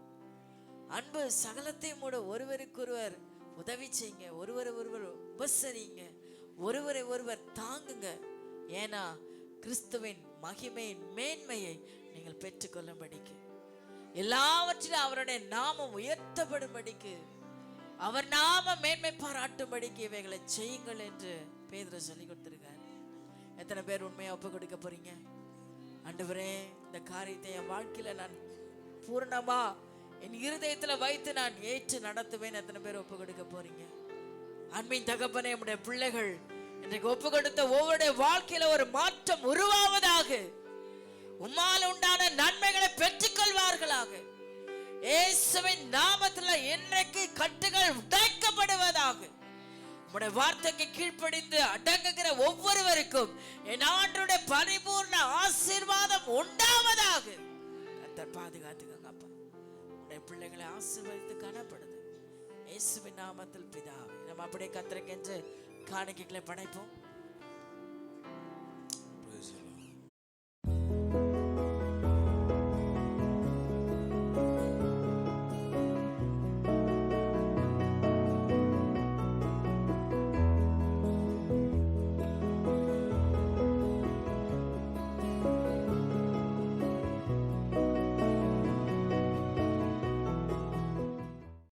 அன்பு சகலத்தையும் மூட. ஒருவருக்கொருவர் உதவி செய்யுங்க, ஒருவரை ஒருவர் உபசரிங்க, ஒருவரை ஒருவர் தாங்குங்க. ஏன்னா கிறிஸ்துவின் மகிமையின் மேன்மையை நீங்கள் பெற்றுக்கொள்ளும்படிக்கு, எல்லாவற்றிலும் அவருடைய நாமம் உயர்த்தப்படும்படிக்கு, அவர் நாம மேன்மை பாராட்டும்படிக்கு இவைகளை செய்யுங்கள் என்று பேதுரு சொல்லி கொடுத்திருக்காரு. எத்தனை பேர் உண்மையா ஒப்பு கொடுக்க போறீங்க? ஆண்டவரே, இந்த காரியத்தை என் வாழ்க்கையில நான் பூர்ணமா என் இருதயத்துல வைத்து நான் ஏற்று நடத்துவேன். எத்தனை பேர் ஒப்பு கொடுக்க போறீங்க? அன்பின் தகப்பனே, நம்முடைய பிள்ளைகள் இன்றைக்கு ஒப்பு கொடுத்த ஒவ்வொரு வாழ்க்கையில ஒரு மாற்றம் உருவாவதாக, உம்மால் உண்டான நன்மைகளை பெற்றுக்கொள்வார்களாக. இயேசுவின் நாமத்துல இன்றைக்கு கட்டுகள் உடைக்கப்படுவதாக. உம்முடைய வார்த்தைக்கு கீழ்ப்படிந்து அடங்குகிற ஒவ்வொருவருக்கும் என் ஆண்டவருடைய பரிபூர்ண ஆசீர்வாதம் உண்டாவதாக. கர்த்தர் பாதுகாத்துக்கங்க அப்பா. உம்முடைய பிள்ளைகளை ஆசீர்வதித்து காணப்படுது இயேசுவின் நாமத்தில் பிதாவே. நம்ம அப்படியே கர்த்தருக்கு என்று காணிக்கைகளை படைப்போம்.